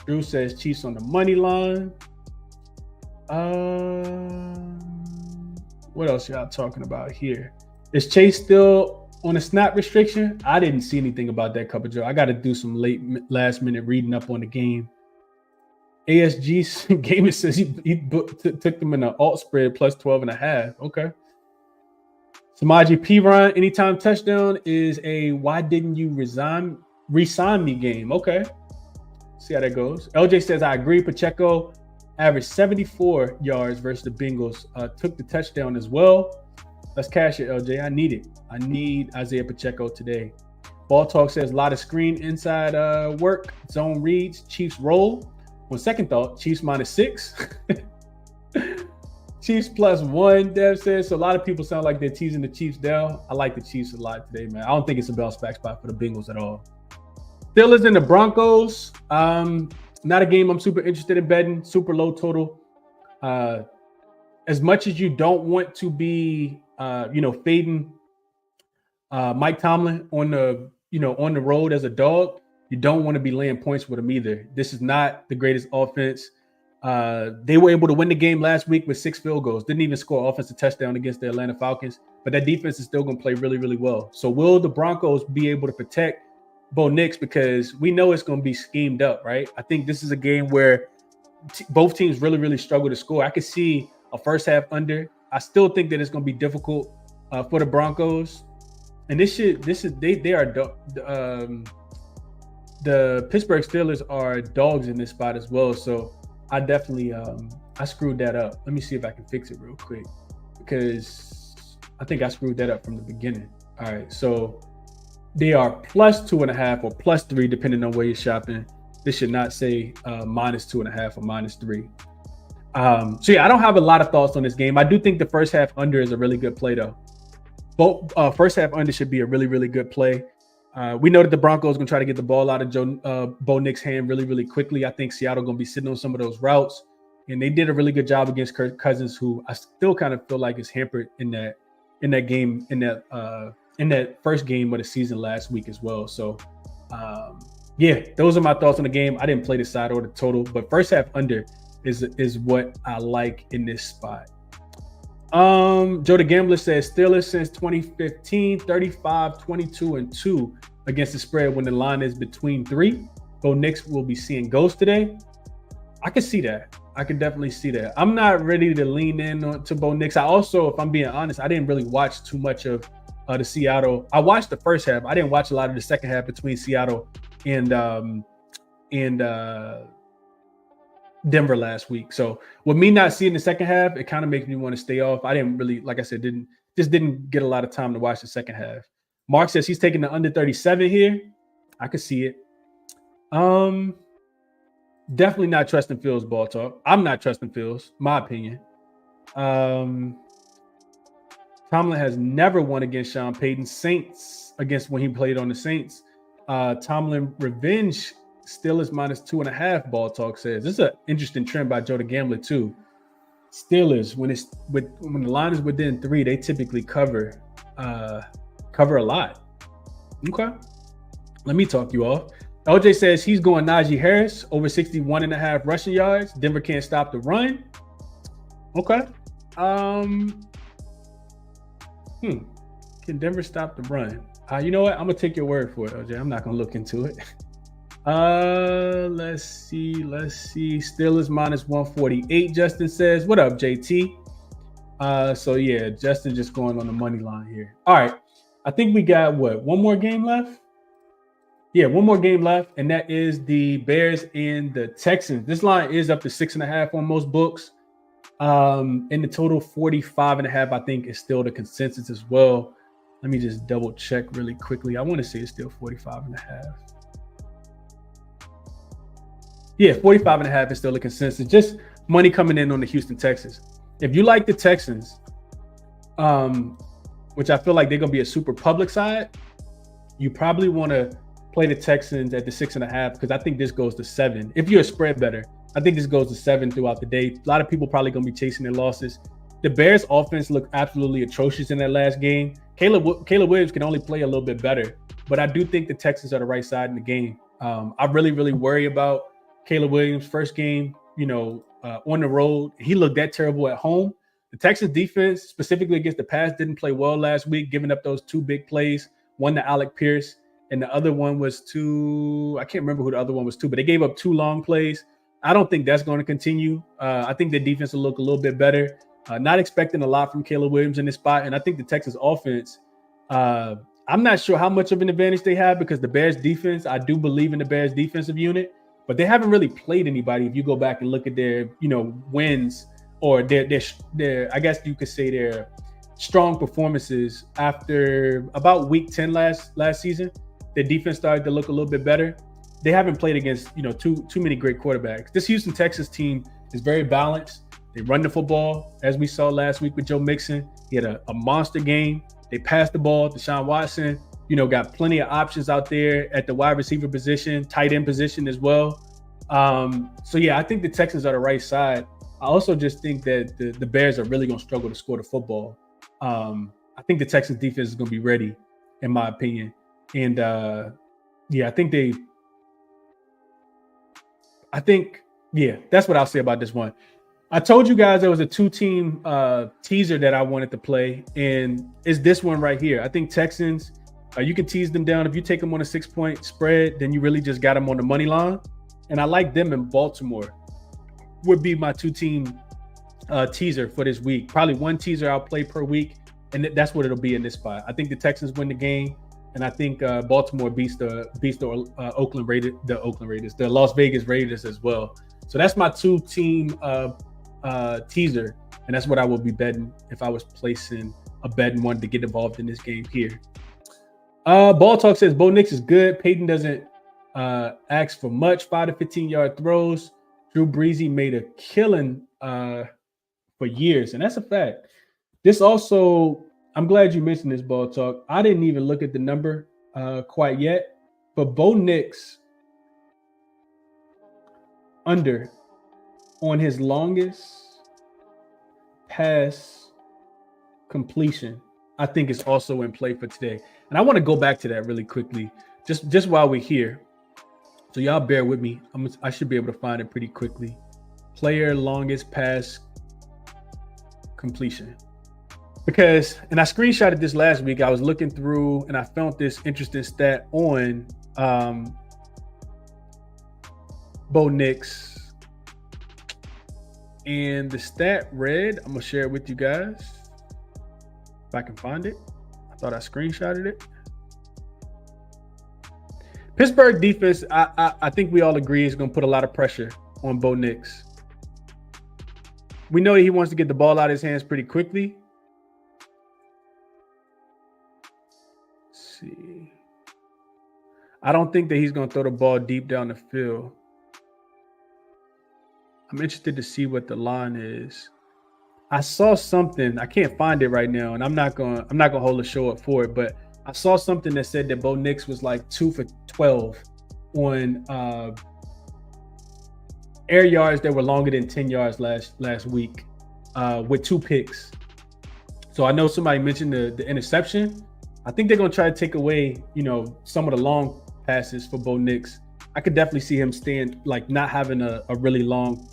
Drew says Chiefs on the money line. What else y'all talking about here? Is Chase still on a snap restriction? I didn't see anything about that, Cup of Joe. I got to do some last minute reading up on the game. ASG Gamer says he took them in an alt spread plus 12.5. Okay. Samaji P. Ryan, anytime touchdown is a why didn't you re-sign me game. Okay. See how that goes. LJ says, I agree. Pacheco averaged 74 yards versus the Bengals. Took the touchdown as well. Let's cash it, LJ. I need it. I need Isaiah Pacheco today. Ball Talk says, a lot of screen inside work. Zone reads. Chiefs roll. On second thought, Chiefs -6. Chiefs +1, Dev says. So a lot of people sound like they're teasing the Chiefs down. I like the Chiefs a lot today, man. I don't think it's a bounce back spot for the Bengals at all. Steelers and the Broncos. Not a game I'm super interested in betting. Super low total. As much as you don't want to be, fading Mike Tomlin on the road as a dog, you don't want to be laying points with him either. This is not the greatest offense. They were able to win the game last week with 6 field goals. Didn't even score offensive touchdown against the Atlanta Falcons. But that defense is still going to play really, really well. So will the Broncos be able to protect Bo Nix? Because we know it's going to be schemed up, right? I think this is a game where both teams really, really struggle to score. I could see a first half under. I still think that it's going to be difficult for the Broncos. And the Pittsburgh Steelers are dogs in this spot as well. So I definitely I screwed that up. Let me see if I can fix it real quick, because I think I screwed that up from the beginning. All right, so they are +2.5 or +3 depending on where you're shopping. This should not say -2.5 or -3. So yeah, I don't have a lot of thoughts on this game. I do think the first half under is a really good play though. Both first half under should be a really, really good play. We know that the Broncos going to try to get the ball out of Bo Nix's hand really, really quickly. I think Seattle going to be sitting on some of those routes, and they did a really good job against Kirk Cousins, who I still kind of feel like is hampered in that game, in that first game of the season last week as well. So, yeah, those are my thoughts on the game. I didn't play the side or the total, but first half under is what I like in this spot. Joe the Gambler says Steelers since 2015, 35-22-2 against the spread when the line is between 3. Bo Nix will be seeing ghosts today. I can see that. I can definitely see that. I'm not ready to lean in to Bo Nix. I also, if I'm being honest, I didn't really watch too much of the Seattle. I watched the first half. I didn't watch a lot of the second half between Seattle and Denver last week. So with me not seeing the second half, it kind of makes me want to stay off. I didn't really, like I said, didn't get a lot of time to watch the second half. Mark says he's taking the under 37 here. I could see it. Definitely not trusting Fields' ball talk. I'm not trusting Fields, my opinion. Tomlin has never won against Sean Payton. Saints against when he played on the Saints. Tomlin revenge Steelers minus 2.5. Ball talk says this is an interesting trend by Joe the Gambler too. Steelers when the line is within 3, they typically cover a lot. Okay, let me talk you off. LJ says he's going Najee Harris over 61.5 rushing yards. Denver can't stop the run. Okay. Can Denver stop the run? You know what? I'm gonna take your word for it, LJ. I'm not gonna look into it. Let's see. Steelers minus 148. Justin says, "What up, JT?" So yeah, Justin just going on the money line here. All right. I think we got one more game left? Yeah, one more game left, and that is the Bears and the Texans. This line is up to 6.5 on most books. In the total 45.5, I think, is still the consensus as well. Let me just double check really quickly. I want to say it's still 45.5. Yeah, 45.5 is still the consensus. Just money coming in on the Houston Texans. If you like the Texans, which I feel like they're going to be a super public side, you probably want to play the Texans at the 6.5 because I think this goes to 7. If you're a spread better, I think this goes to 7 throughout the day. A lot of people probably going to be chasing their losses. The Bears offense looked absolutely atrocious in that last game. Caleb Williams can only play a little bit better, but I do think the Texans are the right side in the game. I really, really worry about Caleb Williams' first game, on the road. He looked that terrible at home. The Texans defense, specifically against the pass, didn't play well last week, giving up those 2 big plays, one to Alec Pierce, and the other one was I can't remember who the other one was to, but they gave up 2 long plays. I don't think that's going to continue. I think the defense will look a little bit better. Not expecting a lot from Caleb Williams in this spot. And I think the Texans offense, I'm not sure how much of an advantage they have because the Bears defense, I do believe in the Bears defensive unit, but they haven't really played anybody. If you go back and look at their, wins or their, I guess you could say their strong performances after about week 10 last season, their defense started to look a little bit better. They haven't played against, too many great quarterbacks. This Houston Texans team is very balanced. They run the football, as we saw last week with Joe Mixon. He had a monster game. They passed the ball to Deshaun Watson. Got plenty of options out there at the wide receiver position, tight end position as well. So yeah, I think the Texans are the right side. I also just think that the Bears are really going to struggle to score the football. I think the Texans defense is going to be ready, in my opinion. And yeah, that's what I'll say about this one. I told you guys there was a 2-team teaser that I wanted to play, and it's this one right here. I think Texans, you can tease them down. If you take them on a 6-point spread, then you really just got them on the money line. And I like them in Baltimore. Would be my 2-team teaser for this week. Probably 1 teaser I'll play per week, and that's what it'll be in this spot. I think the Texans win the game, and I think Baltimore beats the Las Vegas Raiders as well. So that's my 2-team teaser, and that's what I will be betting if I was placing a bet and wanted to get involved in this game here. Ball Talk says Bo Nix is good. Peyton doesn't ask for much. 5 to 15-yard throws. Drew Brees made a killing for years, and that's a fact. This also, I'm glad you mentioned this, Ball Talk. I didn't even look at the number quite yet, but Bo Nix under on his longest pass completion, I think is also in play for today. And I want to go back to that really quickly, just while we're here. So y'all bear with me. I should be able to find it pretty quickly. Player longest pass completion. And I screenshotted this last week. I was looking through and I found this interesting stat on Bo Nix. And the stat read, I'm going to share it with you guys. If I can find it. I thought I screenshotted it. Pittsburgh defense, I think we all agree is going to put a lot of pressure on Bo Nix. We know that he wants to get the ball out of his hands pretty quickly. Let's see. I don't think that he's going to throw the ball deep down the field. I'm interested to see what the line is. I saw something. I can't find it right now, and I'm not gonna hold the show up for it. But I saw something that said that Bo Nix was like 2 for 12 on air yards that were longer than 10 yards last week with 2 picks. So I know somebody mentioned the interception. I think they're gonna try to take away, some of the long passes for Bo Nix. I could definitely see him staying, like, not having a really long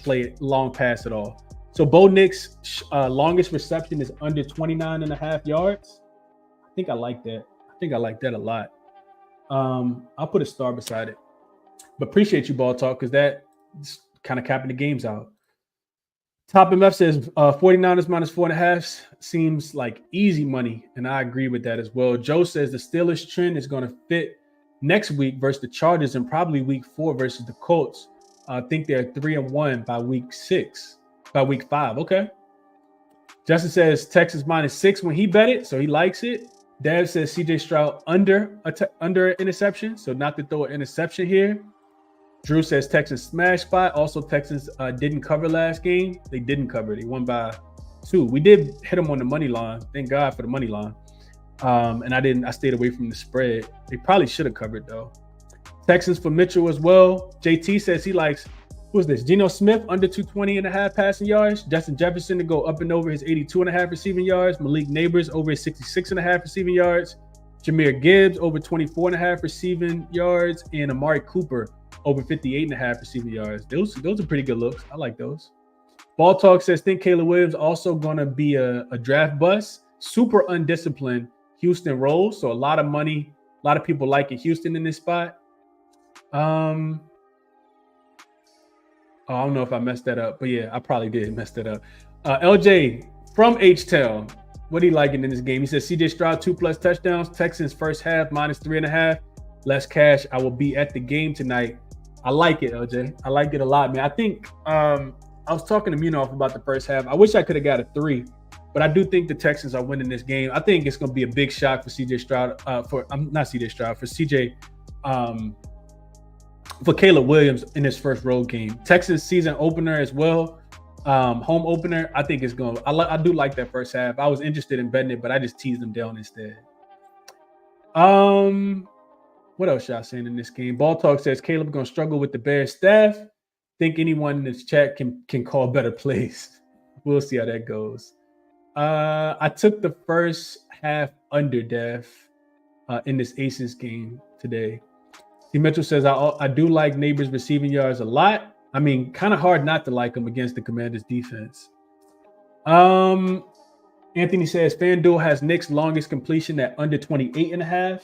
pass at all. So Bo Nix longest reception is under 29.5 yards. I think I like that. I think I like that a lot. I'll put a star beside it. But appreciate you, Ball Talk, because that's kind of capping the games out. Top MF says 49ers minus 4.5 seems like easy money, and I agree with that as well. Joe says the Steelers trend is going to fit next week versus the Chargers and probably week 4 versus the Colts. I think they're 3-1 by week 5. Okay. Justin says Texans minus 6 when he bet it, so he likes it. Dev says CJ Stroud under an interception, so not to throw an interception here. Drew says Texans smash spot. Also, Texans didn't cover last game. They didn't cover. They won by 2. We did hit them on the money line. Thank God for the money line. And I stayed away from the spread. They probably should have covered though. Texans for Mitchell as well. JT says he likes, who's this? Geno Smith under 220.5 passing yards. Justin Jefferson to go up and over his 82.5 receiving yards. Malik Neighbors over his 66.5 receiving yards. Jahmyr Gibbs over 24.5 receiving yards. And Amari Cooper over 58.5 receiving yards. Those are pretty good looks. I like those. Ball Talk says, think Caleb Williams also going to be a draft bust. Super undisciplined. Houston rolls. So a lot of money. A lot of people liking Houston in this spot. I don't know if I messed that up, but yeah, I probably did mess that up. LJ from H-Town, what are you liking in this game? He says CJ Stroud 2+ touchdowns. Texans first half minus 3.5. Less cash. I will be at the game tonight. I like it, LJ. I like it a lot, man. I think I was talking to Munoz about the first half. I wish I could have got a 3, but I do think the Texans are winning this game. I think it's going to be a big shock for CJ Stroud. For CJ. For Caleb Williams in his first road game. Texans season opener as well. Home opener. I think it's going. I do like that first half. I was interested in betting it, but I just teased them down instead. What else y'all saying in this game? Ball Talk says Caleb going to struggle with the Bears staff. Think anyone in this chat can call better plays. We'll see how that goes. I took the first half under Dev in this Aces game today. T. Mitchell says I do like Neighbors receiving yards a lot. I mean, kind of hard not to like them against the Commanders defense. Anthony says FanDuel has Nick's longest completion at under 28.5.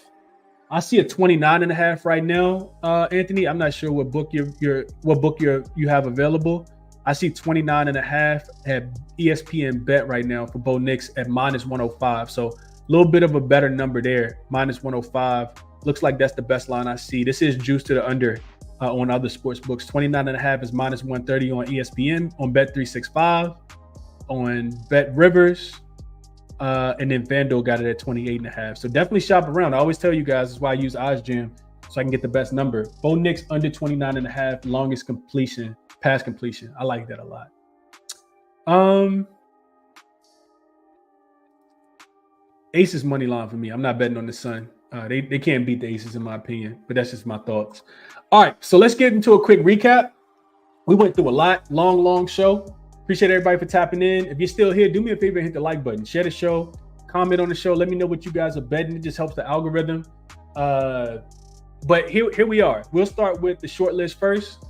I see a 29.5 right now, Anthony. I'm not sure what book you have available. I see 29.5 at ESPN Bet right now for Bo Nix at minus 105. So a little bit of a better number there, minus 105. Looks like that's the best line I see. This is juice to the under on other sports books. 29.5 is minus 130 on ESPN, on Bet365, on Bet Rivers. And then FanDuel got it at 28.5. So definitely shop around. I always tell you guys, that's why I use OddsJam, so I can get the best number. Bo Nix under 29.5, longest completion, pass completion. I like that a lot. Aces money line for me. I'm not betting on the Sun. They can't beat the Aces in my opinion, but that's just my thoughts. All right, so let's get into a quick recap. We went through a lot, long show. Appreciate everybody for tapping in. If you're still here, do me a favor and hit the like button. Share the show. Comment on the show. Let me know what you guys are betting. It just helps the algorithm. But here we are. We'll start with the short list first.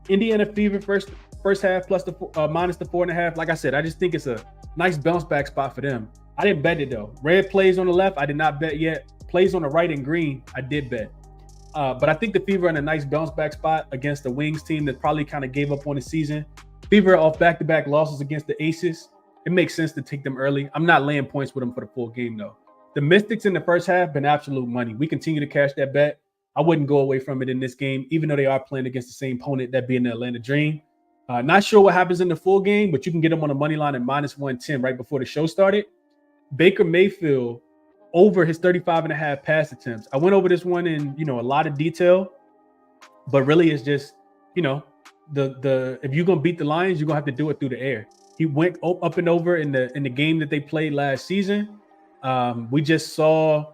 Indiana Fever first half plus the minus the 4.5. Like I said, I just think it's a nice bounce back spot for them. I didn't bet it though. Red plays on the left. I did not bet yet. Plays on the right and green. I did bet. But I think the Fever in a nice bounce back spot against the Wings team that probably kind of gave up on the season. Fever off back-to-back losses against the Aces. It makes sense to take them early. I'm not laying points with them for the full game, though. The Mystics in the first half been absolute money. We continue to cash that bet. I wouldn't go away from it in this game, even though they are playing against the same opponent, that being the Atlanta Dream. Not sure what happens in the full game, but you can get them on the money line at minus 110 right before the show started. Baker Mayfield over his 35.5 pass attempts. I went over this one in, a lot of detail, but really it's just, the if you're going to beat the Lions, you're going to have to do it through the air. He went up and over in the game that they played last season. We just saw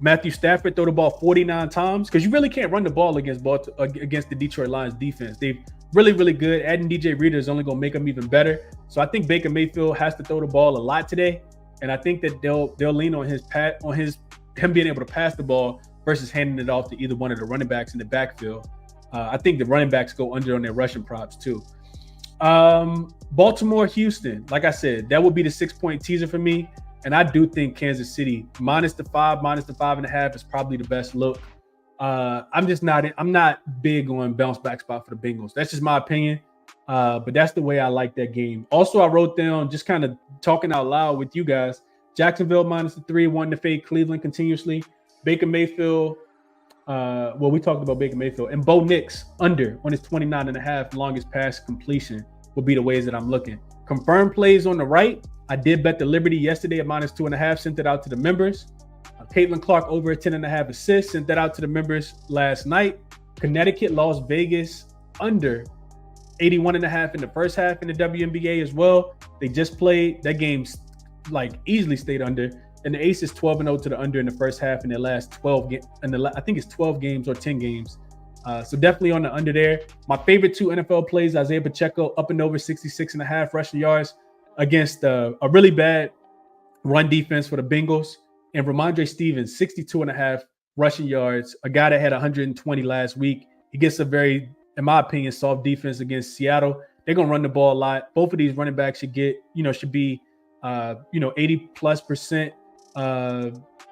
Matthew Stafford throw the ball 49 times because you really can't run the ball against the Detroit Lions defense. They've really, really good. Adding DJ Reader is only going to make them even better. So I think Baker Mayfield has to throw the ball a lot today, and I think that they'll lean on him being able to pass the ball versus handing it off to either one of the running backs in the backfield. I think the running backs go under on their rushing props too. Baltimore, Houston. Like I said, that would be the 6-point teaser for me. And I do think Kansas City minus the 5.5 is probably the best look. I'm not big on bounce back spot for the Bengals. That's just my opinion. But that's the way I like that game. Also, I wrote down, just kind of talking out loud with you guys, Jacksonville minus the 3, wanting to fade Cleveland continuously. Baker Mayfield. We talked about Baker Mayfield and Bo Nix under on his 29.5 longest pass completion will be the ways that I'm looking. Confirmed plays on the right. I did bet the Liberty yesterday at minus 2.5, sent it out to the members. Caitlin Clark over at 10.5 assists, sent that out to the members last night. Connecticut, Las Vegas under 81.5 in the first half in the WNBA as well. They just played. That game's easily stayed under. And the Aces 12-0 to the under in the first half in their last 12 games. I think it's 12 games or 10 games. So definitely on the under there. My favorite 2 NFL plays, Isaiah Pacheco up and over 66.5 rushing yards against a really bad run defense for the Bengals. And Ramondre Stevens, 62.5 rushing yards, a guy that had 120 last week. He gets a very, in my opinion, soft defense against Seattle. They're going to run the ball a lot. Both of these running backs should be 80+%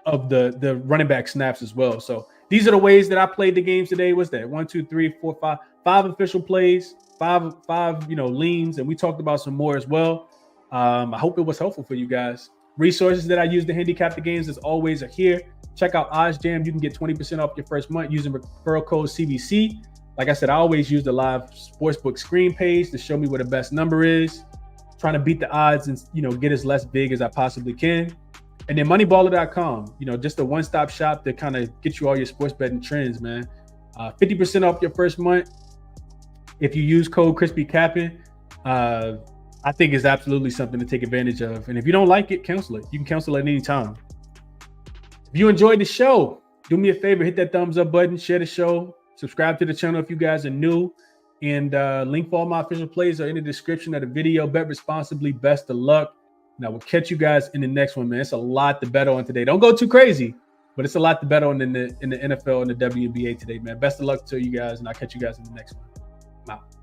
of the running back snaps as well. So these are the ways that I played the games today. What's that? 1, 2, 3, 4, 5 official plays, five leans, and we talked about some more as well. I hope it was helpful for you guys. Resources that I use to handicap the games as always are here. Check out OddsJam. You can get 20% off your first month using referral code CBC. Like I said, I always use the live sportsbook screen page to show me where the best number is. Trying to beat the odds and get as less big as I possibly can. And then moneyballer.com, just a one-stop shop to kind of get you all your sports betting trends, man. 50% off your first month if you use code ChrisBeCappinn. I think it's absolutely something to take advantage of. And if you don't like it, cancel it. You can cancel it at any time. If you enjoyed the show, do me a favor, hit that thumbs up button, share the show, subscribe to the channel if you guys are new, and link for all my official plays are in the description of the video. Bet responsibly. Best of luck. And I will catch you guys in the next one, man. It's a lot to bet on today. Don't go too crazy, but it's a lot to bet on in the NFL and the WNBA today, man. Best of luck to you guys, and I'll catch you guys in the next one. I'm out.